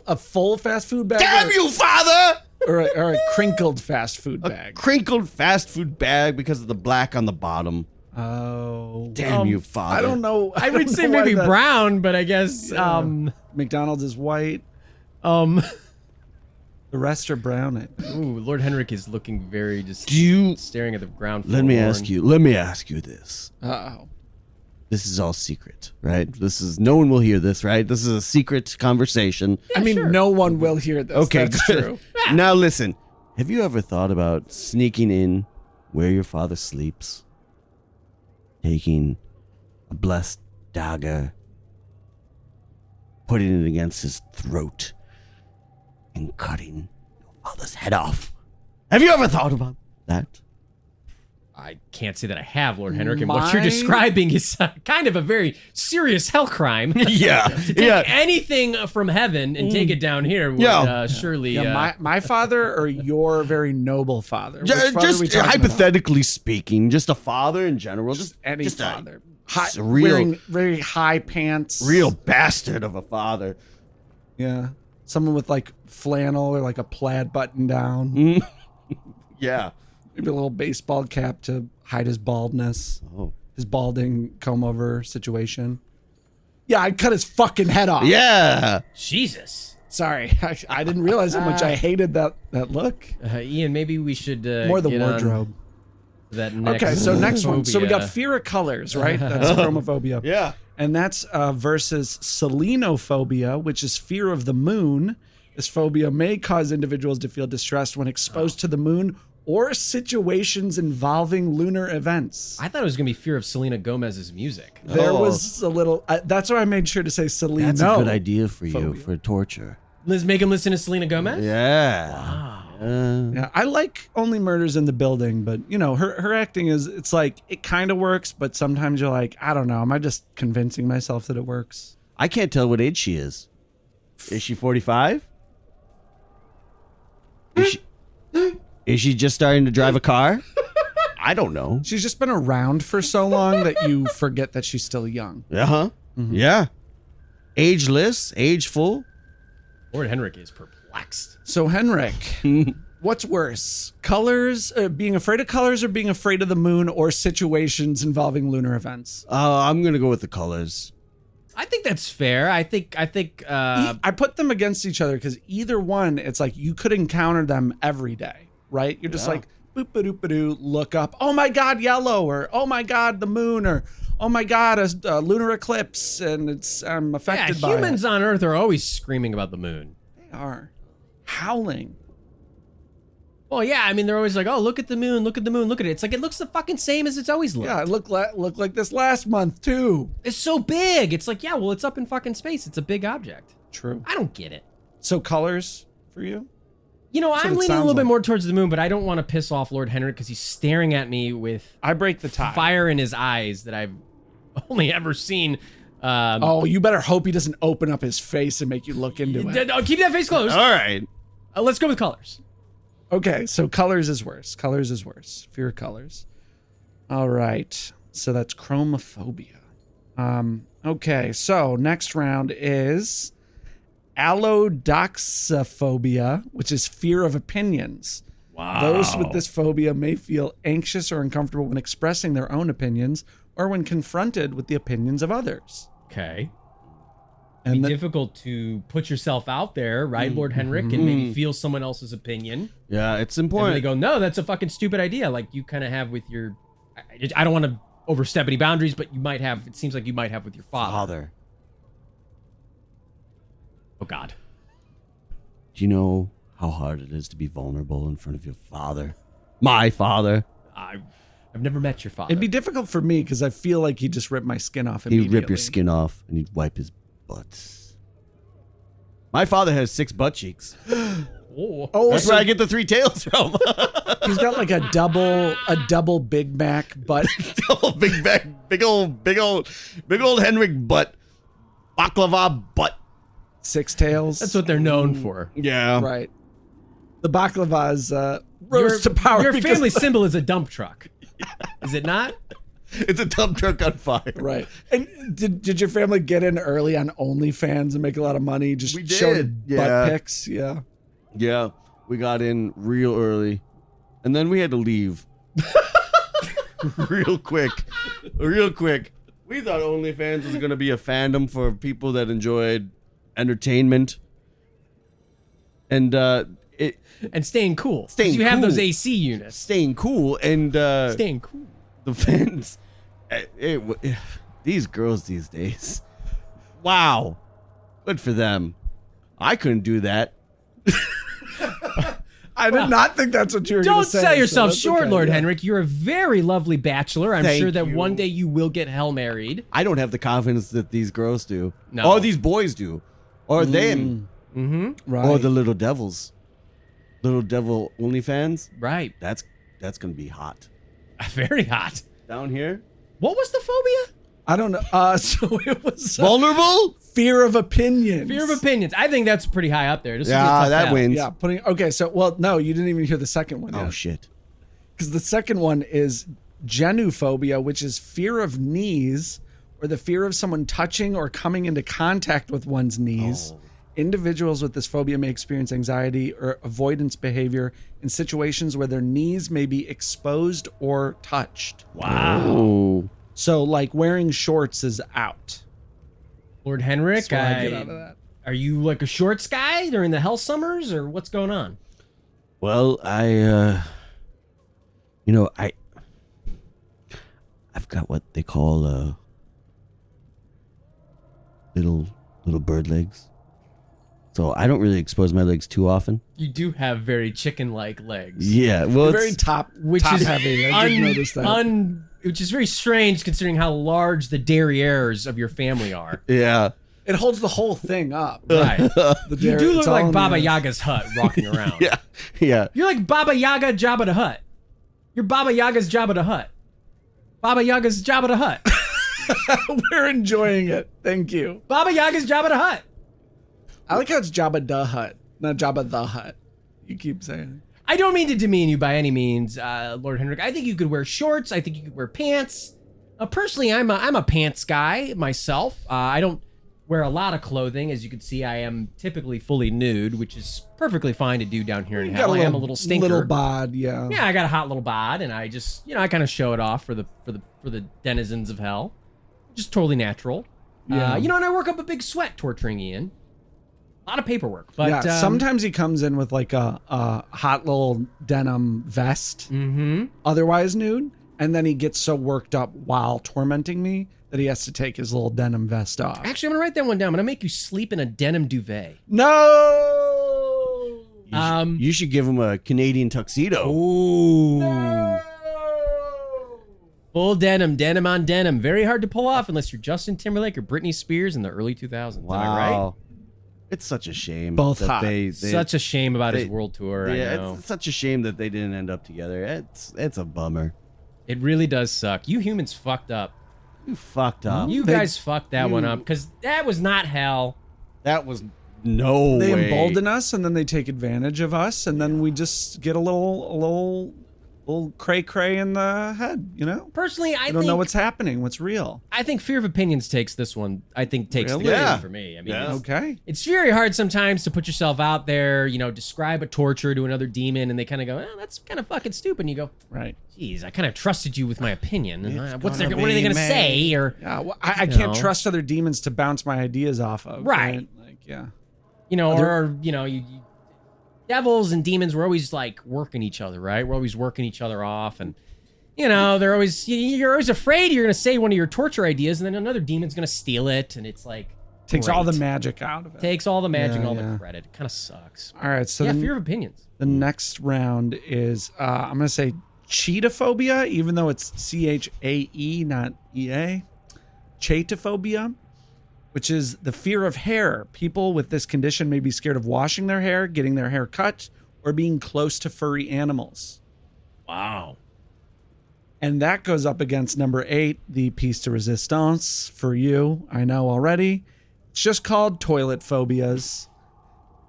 A full fast food bag Damn you, Father! or a crinkled fast food bag. Crinkled fast food bag because of the black on the bottom. Oh. Damn you, Father. I don't know. I would don't say know why maybe that- brown, but I guess McDonald's is white. The rest are brown. ooh, Lord Henrick is looking very just Do you staring at the ground floor. let me ask you this. Uh-oh. This is all secret, right? This is no one will hear this, right? This is a secret conversation. I mean, sure. no one will hear this. Okay, That's good. true. Now listen. Have you ever thought about sneaking in where your father sleeps? Taking a blessed dagger, putting it against his throat, and cutting your father's head off. Have you ever thought about that? I can't say that I have, Lord Henrik, and what you're describing is kind of a very serious hell crime. Yeah. To take anything from heaven and take it down here would surely... Yeah, my father or your very noble father? Which father are we Just talking hypothetically speaking, just a father in general. Just any just father. Wearing very high pants. real bastard of a father. Yeah. Someone with like flannel or like a plaid button down. Yeah. Maybe a little baseball cap to hide his baldness. Oh. His balding comb over situation. Yeah, I'd cut his fucking head off. Yeah. Jesus. Sorry, I didn't realize how much I hated that look. Ian, maybe we should More the get wardrobe. on that next Okay, so next one. So we got phobia. fear of colors, right? That's chromophobia. Yeah. And that's versus selenophobia, which is fear of the moon. This phobia may cause individuals to feel distressed when exposed to the moon or situations involving lunar events. I thought it was going to be fear of Selena Gomez's music. There was a little... that's why I made sure to say Seleno. That's a good idea for you phobia. for torture. Let's make him listen to Selena Gomez? Yeah. Wow. Yeah, I like Only Murders in the Building, but you know, her acting is, it's like, it kind of works, but sometimes you're like, I don't know, am I just convincing myself that it works? I can't tell what age she is. Is she 45? Is she just starting to drive a car? I don't know. She's just been around for so long that you forget that she's still young. Uh-huh. Yeah. Ageless, ageful. Lord Henrik is perplexed. So Henrik, what's worse? Colors, being afraid of colors or being afraid of the moon or situations involving lunar events? I'm going to go with the colors. I think that's fair. I think I put them against each other because either one, it's like you could encounter them every day, right? You're just like, boop-a-doop-a-doo, look up, oh my God, yellow, or oh my God, the moon, or oh my God, a lunar eclipse, and I'm affected by humans on Earth are always screaming about the moon. They are howling. Well, yeah, I mean, they're always like, oh, look at the moon, look at the moon, look at it. It's like, it looks the fucking same as it's always looked. Yeah, it looked like this last month, too. It's so big. It's like, yeah, well, it's up in fucking space. It's a big object. True. I don't get it. So colors for you? You know, That's what I'm it leaning a sounds little bit like. more towards the moon, but I don't want to piss off Lord Henrik because he's staring at me with I break the tie. fire in his eyes that I've only ever seen. Oh, you better hope he doesn't open up his face and make you look into it. Keep that face closed. All right. Let's go with colors. Okay, so colors is worse. Colors is worse. Fear of colors. All right. So that's chromophobia. Okay, so next round is allodoxophobia, which is fear of opinions. Wow. Those with this phobia may feel anxious or uncomfortable when expressing their own opinions or when confronted with the opinions of others. Okay. And Be difficult to put yourself out there, right, Lord Henrik, and maybe feel someone else's opinion. Yeah, it's And important. they go, no, that's a fucking stupid idea. Like you kind of have with your, I don't want to overstep any boundaries, but you might have, it seems like you might have with your father. Oh, God. Do you know how hard it is to be vulnerable in front of your father? My father. I've never met your father. it'd be difficult for me because I feel like he'd just rip my skin off He'd immediately. rip your skin off and he'd wipe his butt. My father has 6 butt cheeks. Oh, That's where I get the 3 tails from. He's got like a double Big Mac butt. Double big back, big old Henrick butt, baklava butt. 6 tails. that's what they're known for. Yeah, right. The baklava's rose to power. Your because- family symbol is a dump truck. Is it not? It's a dump truck on fire. Right. And did your family get in early on OnlyFans and make a lot of money? Just We showed did, yeah. butt pics. Yeah. Yeah, we got in real early, and then we had to leave real quick. We thought OnlyFans was gonna be a fandom for people that enjoyed entertainment, and And staying cool. 'Cause Staying you have cool. those AC units. staying cool, and Staying cool. the fans. These girls these days, wow, good for them. I couldn't do that. I did not think that's what you were going Don't to say. sell so yourself that's short, okay, Lord yeah. Henrik. You're a very lovely bachelor. I'm Thank sure that you. one day you will get hell married. I don't have the confidence that these girls do, No. or these boys do, or them, Right. or the little devils, little devil OnlyFans. Right. That's gonna be hot. Very hot. Down here. What was the phobia? I don't know. So it was Vulnerable? fear of opinions. Fear of opinions. I think that's pretty high up there. This would be a Yeah, tough that battle. wins. Yeah, okay, so, well, no, you didn't even hear the second one. Oh, shit. Because the second one is genophobia, which is fear of knees or the fear of someone touching or coming into contact with one's knees. Oh. Individuals with this phobia may experience anxiety or avoidance behavior in situations where their knees may be exposed or touched. Wow. Oh. So, like, wearing shorts is out. Lord Henrick, That's what I get out of that. are you like a shorts guy during the hell summers, or what's going on? Well, I've got what they call little bird legs. So I don't really expose my legs too often. You do have very chicken-like legs. Yeah, well, Very it's, top heavy. I did notice that. Which is very strange considering how large the derrieres of your family are. yeah. It holds the whole thing up. Right. The You dairy- do it's look all like in Baba the- Yaga's hut walking around. Yeah. You're like Baba Yaga Jabba the Hutt. You're Baba Yaga's Jabba the Hutt. Baba Yaga's Jabba the Hutt. We're enjoying it. Thank you. Baba Yaga's Jabba the Hutt. I like how it's Jabba the Hutt, not Jabba the Hutt. You keep saying it. I don't mean to demean you by any means, Lord Henrik. I think you could wear shorts. I think you could wear pants. Personally, I'm a pants guy myself. I don't wear a lot of clothing. As you can see, I am typically fully nude, which is perfectly fine to do down here in You hell. got I am a little stinker. Little bod, yeah. Yeah, I got a hot little bod, and I just, I kind of show it off for the denizens of hell. Just totally natural. Yeah. And I work up a big sweat torturing Ian. A lot of paperwork, but Yeah, sometimes he comes in with like a hot little denim vest, otherwise nude, and then he gets so worked up while tormenting me that he has to take his little denim vest off. Actually, I'm gonna write that one down. I'm gonna make you sleep in a denim duvet. No! You should give him a Canadian tuxedo. Ooh. Full denim on denim. Very hard to pull off unless you're Justin Timberlake or Britney Spears in the early 2000s. Am I right? Wow. It's such a shame. Both that hot. they Such a shame about his they- world tour. I Yeah, know. it's such a shame that they didn't end up together. It's a bummer. It really does suck. You humans fucked up. You fucked up. You guys fucked that one up because that was not hell. That was no They way. embolden us, and then they take advantage of us, and then we just get a little cray in the head, you know? Personally, I I don't think know what's happening, what's real. I think Fear of Opinions takes this one. I think takes Really? the Yeah. game for me. I mean, Yeah. Okay. it's very hard sometimes to put yourself out there, describe a torture to another demon, and they kind of go, that's kind of fucking stupid. And you go, Right. geez, I kind of trusted you with my opinion. It's What are gonna they be going to me. say? Or, Yeah, well, I can't know. trust other demons to bounce my ideas off of. Right. Like, yeah. Devils and demons, we're always like working each other, right? We're always working each other off. And, you're always afraid you're going to say one of your torture ideas, and then another demon's going to steal it. And it's like, Takes all the great. magic out of it. Takes all the magic, Yeah, all yeah. the credit. It kind of sucks. All right, so Yeah, the, Fear of Opinions. the next round is, I'm going to say cheetophobia, even though it's CHAE, not EA. Chaetophobia, which is the fear of hair. People with this condition may be scared of washing their hair, getting their hair cut, or being close to furry animals. Wow. And that goes up against number 8, the piece de resistance for you. I know already. It's just called toilet phobias.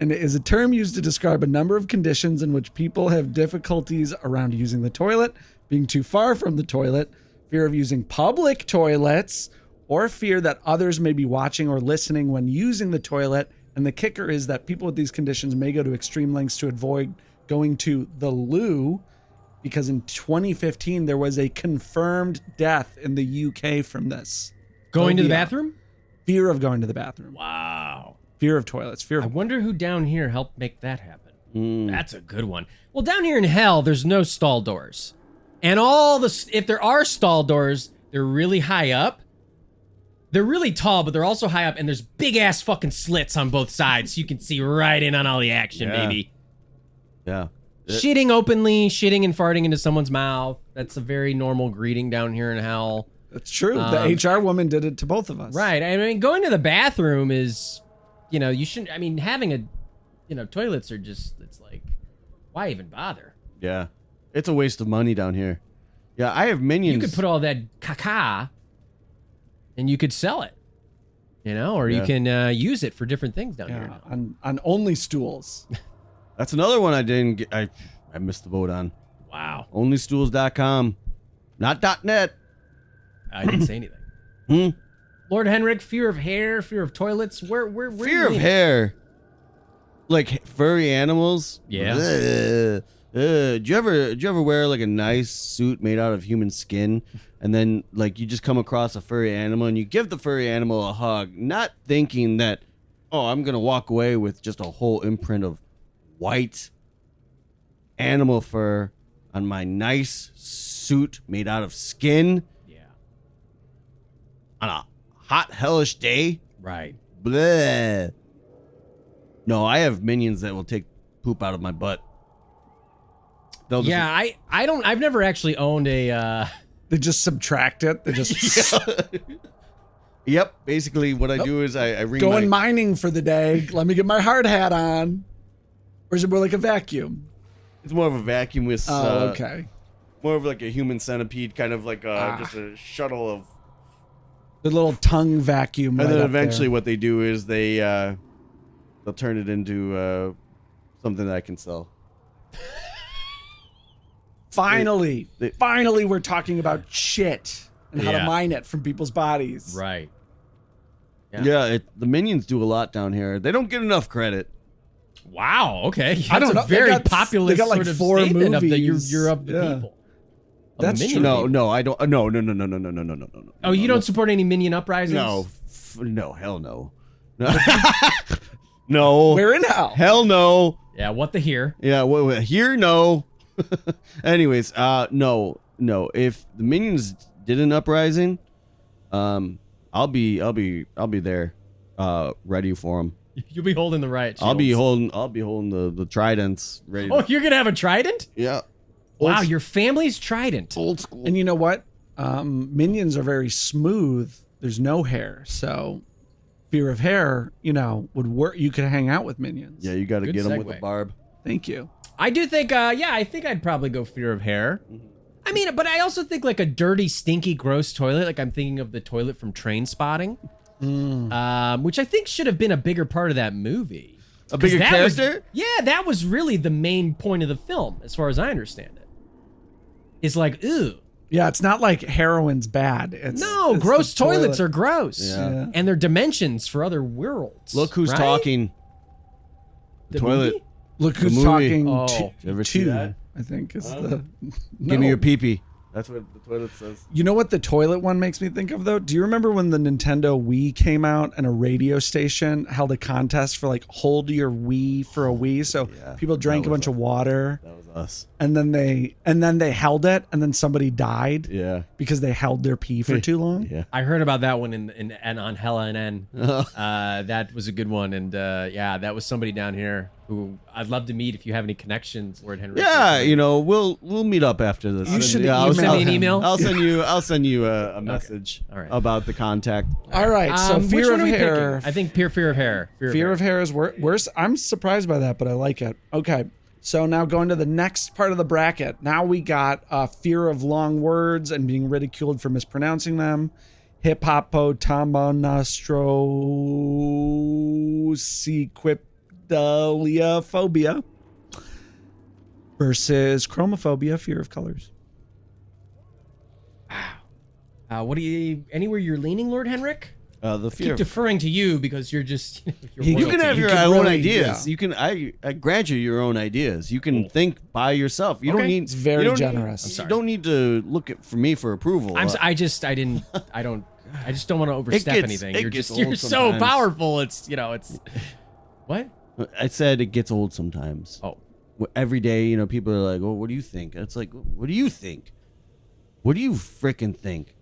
And it is a term used to describe a number of conditions in which people have difficulties around using the toilet, being too far from the toilet, fear of using public toilets, or fear that others may be watching or listening when using the toilet. And the kicker is that people with these conditions may go to extreme lengths to avoid going to the loo, because in 2015 there was a confirmed death in the UK from this. Going to the Phobia. bathroom? Fear of going to the bathroom. Wow. Fear of toilets. Fear I of wonder who down here helped make that happen. Mm. That's a good one. Well, down here in hell, there's no stall doors. And if there are stall doors, they're really high up. They're really tall, but they're also high up, and there's big ass fucking slits on both sides, so you can see right in on all the action, Yeah. baby. Yeah. Shitting openly, shitting and farting into someone's mouth. That's a very normal greeting down here in hell. That's true. The HR woman did it to both of us. Right. I mean, going to the bathroom is, you shouldn't, having toilets are just, it's like, why even bother? Yeah. It's a waste of money down here. Yeah, I have minions. You could put all that caca and you could sell it. Or you can use it for different things down here. On only stools. That's another one I didn't get. I missed the boat on. Wow. Onlystools.com. Not .net. I didn't say anything. Lord Henrick, fear of hair, fear of toilets. Where Fear of hair. Like furry animals. Yeah. Did you ever wear like a nice suit made out of human skin, and then like you just come across a furry animal and you give the furry animal a hug, not thinking that, oh, I'm gonna walk away with just a whole imprint of white animal fur on my nice suit made out of skin. Yeah. On a hot hellish day. Right. Bleh. No, I have minions that will take poop out of my butt. I've never actually owned a They just subtract it. They just Yep. Basically, what I do is I ring going mining for the day. Let me get my hard hat on. Or is it more like a vacuum? It's more of a vacuum with. Okay. More of like a human centipede, kind of like just a shuttle of. The little tongue vacuum. And right then up eventually, there. what they do is they'll turn it into something that I can sell. Finally, we're talking about shit and how to mine it from people's bodies. right. Yeah, the minions do a lot down here. They don't get enough credit. Wow. Okay. That's I don't know. a very They got populist like sort of 4 statement movies. you're of the people. Of the That's minion true. people. No, I don't. No. Oh, you don't support any minion uprisings? No, no, hell no. No. We're in hell. Hell no. Yeah. What the here? Yeah, here no. Anyways, no. If the minions did an uprising, I'll be there, ready for them. You'll be holding the riot shields. I'll be holding the tridents ready. Oh, you're gonna have a trident? Yeah. Wow, your family's trident. Old school. And you know what? Minions are very smooth. There's no hair, so fear of hair, would work. You could hang out with minions. Yeah, you got to Good get them with segue. a barb. Thank you. I do think, I think I'd probably go fear of hair. I mean, but I also think like a dirty, stinky, gross toilet. Like I'm thinking of the toilet from Train Spotting, which I think should have been a bigger part of that movie. A bigger character? That was really the main point of the film, as far as I understand it. It's like, ew. Yeah, it's not like heroin's bad. It's gross the toilet. toilets are gross. Yeah. And they're dimensions for other worlds. Look who's right? talking. The toilet. movie? Look who's movie. talking. Oh. Two, Did you ever see that? I think is the. Give me No. your pee-pee. That's what the toilet says. You know what the toilet one makes me think of though? Do you remember when the Nintendo Wii came out and a radio station held a contest for like hold your Wii for a Wii? So Yeah, people drank a bunch of water That was us. and then they held it and then somebody died Yeah. because they held their pee for too long. Yeah. I heard about that one in on Hella and N. That was a good one, and that was somebody down here who I'd love to meet if you have any connections, Lord Henry. Yeah, we'll meet up after this. You should I'll email Send me an email. I'll send you a message All right. about the contact. All right, so which fear one of are we hair. picking? I think fear of hair. Fear of hair is worse. I'm surprised by that, but I like it. Okay. So now going to the next part of the bracket. Now we got fear of long words and being ridiculed for mispronouncing them. Hippopotamonostrosiquipedaliophobia versus chromophobia, fear of colors. What do you? Anywhere you're leaning, Lord Henrick? The Keep fear. deferring to you because you're just. You're You You can royalty. have your can own really- ideas. yeah. You can. I grant you your own ideas. You can think by yourself. You don't Okay. need. It's very you don't generous. Need, I'm you don't need to look for me for approval. I just don't want to overstep gets- anything. it You're gets just you're old so sometimes. powerful. It's it's what? I said it gets old sometimes. Oh, Every day, people are like, "Oh, what do you think?" It's like, "What do you think? What do you frickin' think?"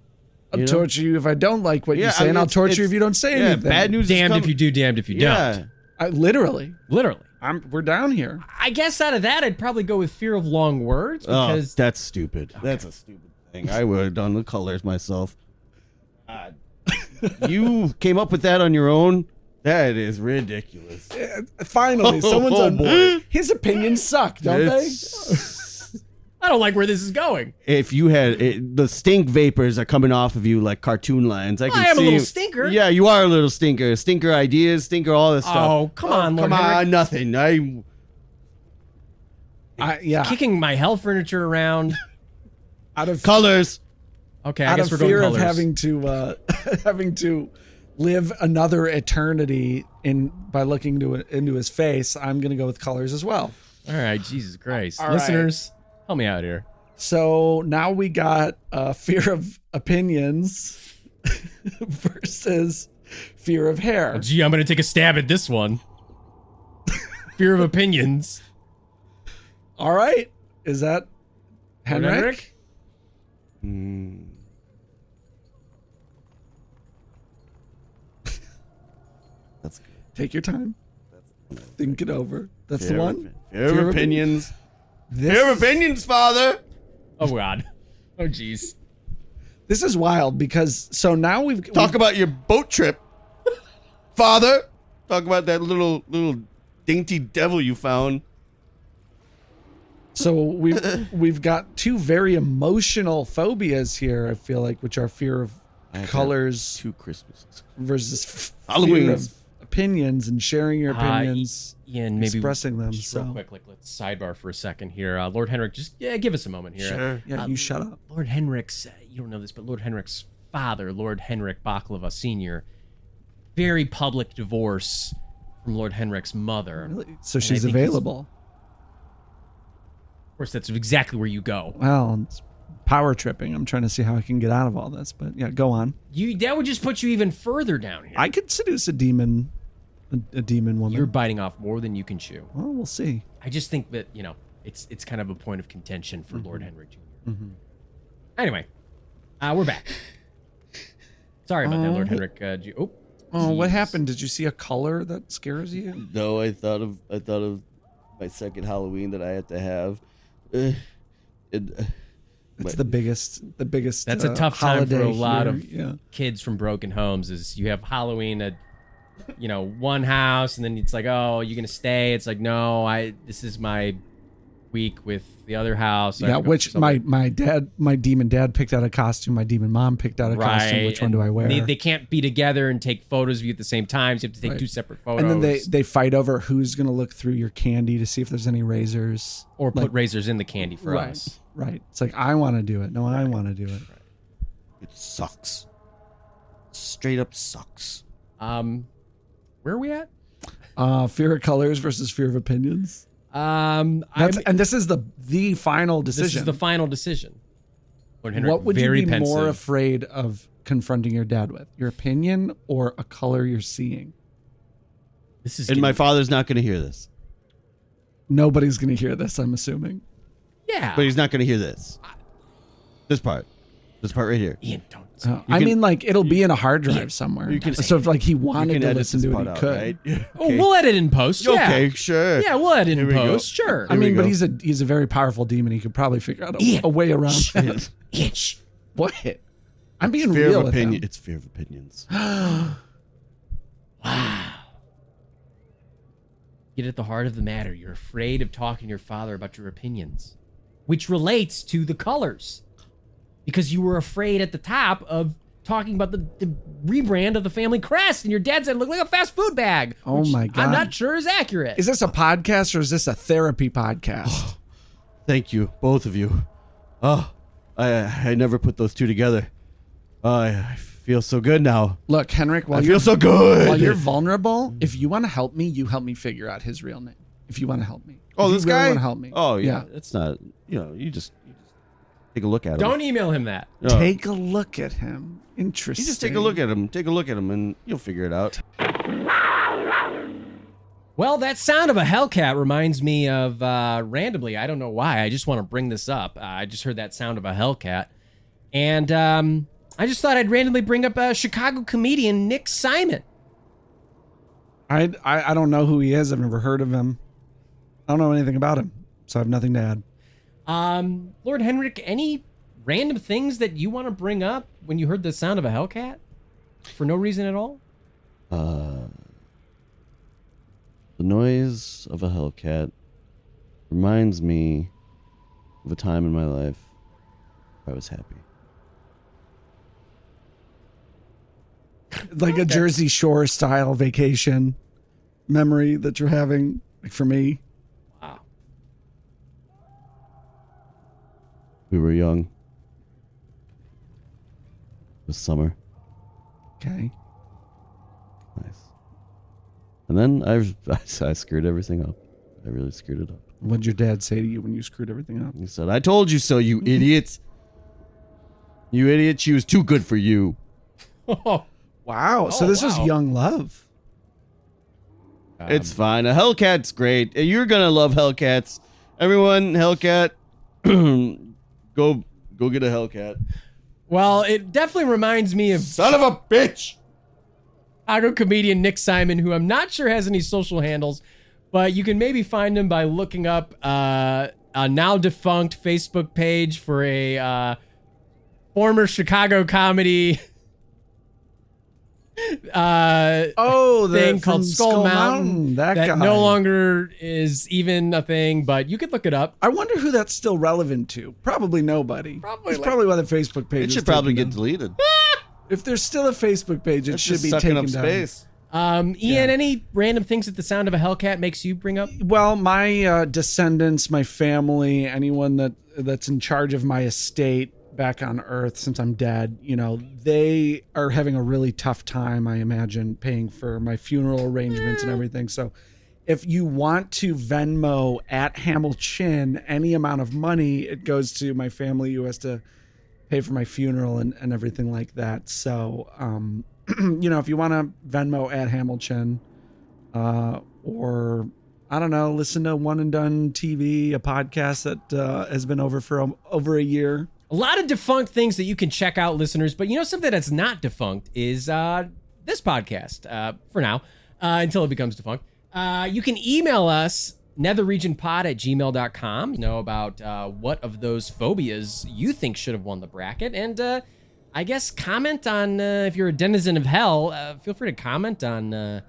I'll You know? torture you if I don't like what Yeah, you say, and I'll it's- torture you it's- if you don't say Yeah, anything. bad news. damned is if you do, damned if you Yeah. don't. Literally. Literally. We're down here. I guess out of that, I'd probably go with fear of long words Oh, because that's stupid. That's a stupid thing. I would have done the colors myself. God. You came up with that on your own? That is ridiculous. Finally, someone's Oh, on boy. board. His opinions suck, don't It's- I don't like where this is going. If you had the stink vapors are coming off of you like cartoon lines. I am a little stinker. Yeah, you are a little stinker. Stinker ideas, stinker all this stuff. Oh, come on, Lord come Henrik. on, nothing. Yeah. Kicking my hell furniture around. Out of Colors. Okay, I out guess of we're fear going of colors. having to live another eternity by looking into his face, I'm gonna go with colors as well. All right, Jesus Christ. All Listeners, help me out here. So now we got fear of opinions versus fear of hair. Oh, gee, I'm going to take a stab at this one. Fear of opinions. All right, is that Lord Henrik? That's good. Take your time. Think it over. That's the one. Fear of opinions. This, Fear of opinions, father. Oh, God. Oh, jeez. this is wild because so now Talk about your boat trip, father. Talk about that little dainty devil you found. So we've got two very emotional phobias here. I feel like, which are fear of colors 2 Christmases versus Halloween. fear of opinions and sharing your opinions, Ian, maybe expressing them. just So real quick, like, let's sidebar for a second here. Lord Henrik, just give us a moment here. Sure. yeah, you shut up. Lord Henrik's, you don't know this, but Lord Henrik's father, Lord Henrick Baklava Sr., very public divorce from Lord Henrik's mother. Really? So And I she's think he's- available. Of course, that's exactly where you go. Well, it's power tripping. I'm trying to see how I can get out of all this, but yeah, go on. That would just put you even further down here. I could seduce a demon woman. You're biting off more than you can chew. Well, we'll see. I just think that, it's kind of a point of contention for Lord Henrik Jr. Anyway, we're back. Sorry about that, Lord Henrik. What jeez. happened? Did you see a color that scares you? No, I thought of my second Halloween that I had to have. It's the biggest. That's a tough time for a holiday lot here. of kids from broken homes. Is you have Halloween at, one house, and then it's like, oh, you're gonna stay. It's like, no, this is my week with the other house. I Yeah, have to go which for my something. my demon dad picked out a costume. My demon mom picked out a costume. Which one do I wear? They can't be together and take photos of you at the same time. So you have to take Right. 2 separate photos. And then they fight over who's gonna look through your candy to see if there's any razors. or put like- razors in the candy for right, us. right. It's like I want to do it. No, I want to do it. It sucks. Straight up sucks. Where are we at? Fear of colors versus fear of opinions. And And this is the final decision. this is the final decision. Lord Henrik, What would you very be pensive. more afraid of confronting your dad with? Your opinion or a color you're seeing? This is And my getting- father's not going to hear this. Nobody's going to hear this, I'm assuming. yeah. But he's not going to hear this. This part right here. Ian, don't. I can- mean, like, it'll be in a hard drive somewhere. you can- So if, like, he You wanted can to edit listen this to part it, he out, could. right? Oh, we'll edit in post. Yeah. Okay, sure. Yeah, we'll edit Here in we go. post. Sure. I Here we mean, but go. he's a very powerful demon. He could probably figure out Ian. a way around that. Ian, shh. What? I'm being Fear real of with opinion. him. It's fear of opinions. Get at the heart of the matter. You're afraid of talking to your father about your opinions, which relates to the colors, because you were afraid at the top of talking about the rebrand of the family crest, and your dad said it looked like a fast food bag. Oh which my God. I'm not sure is accurate. Is this a podcast or is this a therapy podcast? Thank you, both of you. Oh, I never put those two together. I feel so good now. Look, Henrik, I while feel so good. while you're vulnerable, if you want to help me, you help me figure out his real name. If you want to help me. Oh, If you this really guy? want to help me. Oh, yeah. It's not, you just take a look at him. Don't email him that. No. Take a look at him. Interesting. You just take a look at him. Take a look at him, and you'll figure it out. Well, that sound of a Hellcat reminds me of, randomly, I don't know why, I just want to bring this up. I just heard that sound of a Hellcat. And I just thought I'd randomly bring up Chicago comedian Nick Simon. I don't know who he is. I've never heard of him. I don't know anything about him, so I have nothing to add. Lord Henrik, any random things that you want to bring up when you heard the sound of a Hellcat? For no reason at all? The noise of a Hellcat reminds me of a time in my life where I was happy. Like a Jersey Shore style vacation memory that you're having, like for me. Wow. We were young. It was summer. Okay. Nice. And then I screwed everything up. I really screwed it up. What'd your dad say to you when you screwed everything up? He said, "I told you so, you idiot. You idiot. She was too good for you." Wow. So this was young love. It's fine. A Hellcat's great. You're gonna love Hellcats. Everyone, Hellcat, go get a Hellcat. Well, it definitely reminds me of Son of a bitch. Chicago comedian Nick Simon, who I'm not sure has any social handles, but you can maybe find him by looking up a now defunct Facebook page for a former Chicago comedy thing called Skull Mountain that guy. no longer is even a thing, but you could look it up. I wonder who that's still relevant to. Probably nobody. It's like- probably why the Facebook page It is should probably taken get down. deleted. If there's still a Facebook page, it It's should just be sucking taken up down. space. Ian, any random things that the sound of a Hellcat makes you bring up? Well, my descendants, my family, anyone that's in charge of my estate back on Earth since I'm dead, they are having a really tough time, I imagine, paying for my funeral arrangements and everything. So if you want to Venmo at Hamilton any amount of money, it goes to my family who has to pay for my funeral and everything like that. So, if you want to Venmo at Hamilton, or I don't know, listen to One and Done TV, a podcast that has been over for over a year. A lot of defunct things that you can check out, listeners, but something that's not defunct is this podcast, for now, until it becomes defunct. You can email us, netherregionpod@gmail.com, know about what of those phobias you think should have won the bracket, and I guess comment on, if you're a denizen of hell, feel free to comment on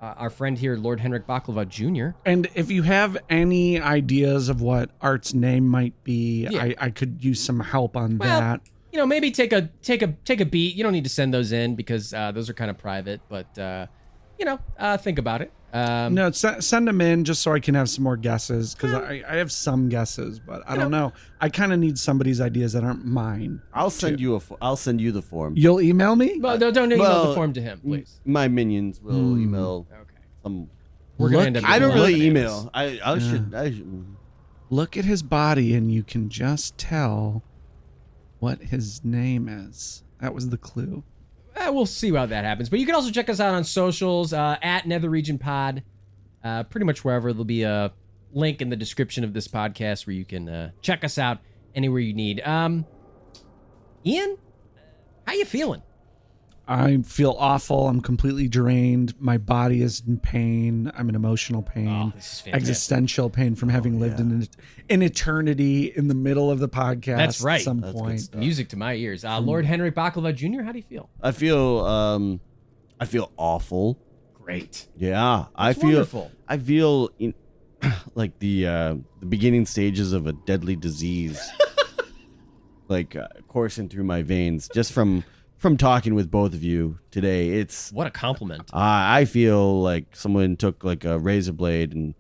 our friend here, Lord Henrick Baklava Jr. And if you have any ideas of what Art's name might be, Yeah. I could use some help on that. Maybe take a beat. You don't need to send those in because those are kind of private, but think about it. No, send them in just so I can have some more guesses, because I have some guesses, but I don't know. I kind of need somebody's ideas that aren't mine. I'll send you the form. You'll email me? Well, don't email the form to him, please. My minions will email. Okay. We're gonna end up. I don't with really names. email. I should. Look at his body and you can just tell what his name is. That was the clue. We'll see how that happens. But you can also check us out on socials at Nether Region Pod. Pretty much wherever. There'll be a link in the description of this podcast where you can check us out anywhere you need. Ian, how you feeling? I feel awful. I'm completely drained. My body is in pain. I'm in emotional pain. Oh, this is fantastic. Existential pain from having lived in an eternity in the middle of the podcast. That's right. At some That's good point. stuff. Music to my ears. Lord Henrick Baklava Jr., how do you feel? I feel awful. Great. Yeah, That's wonderful. I feel like the beginning stages of a deadly disease, like coursing through my veins just from talking with both of you today. It's What a compliment. I feel like someone took like a razor blade and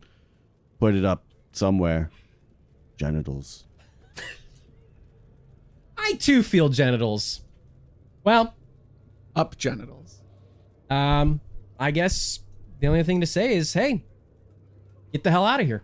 put it up somewhere. Genitals. I too feel genitals. Well, Up genitals. I guess the only thing to say is, hey, get the hell out of here.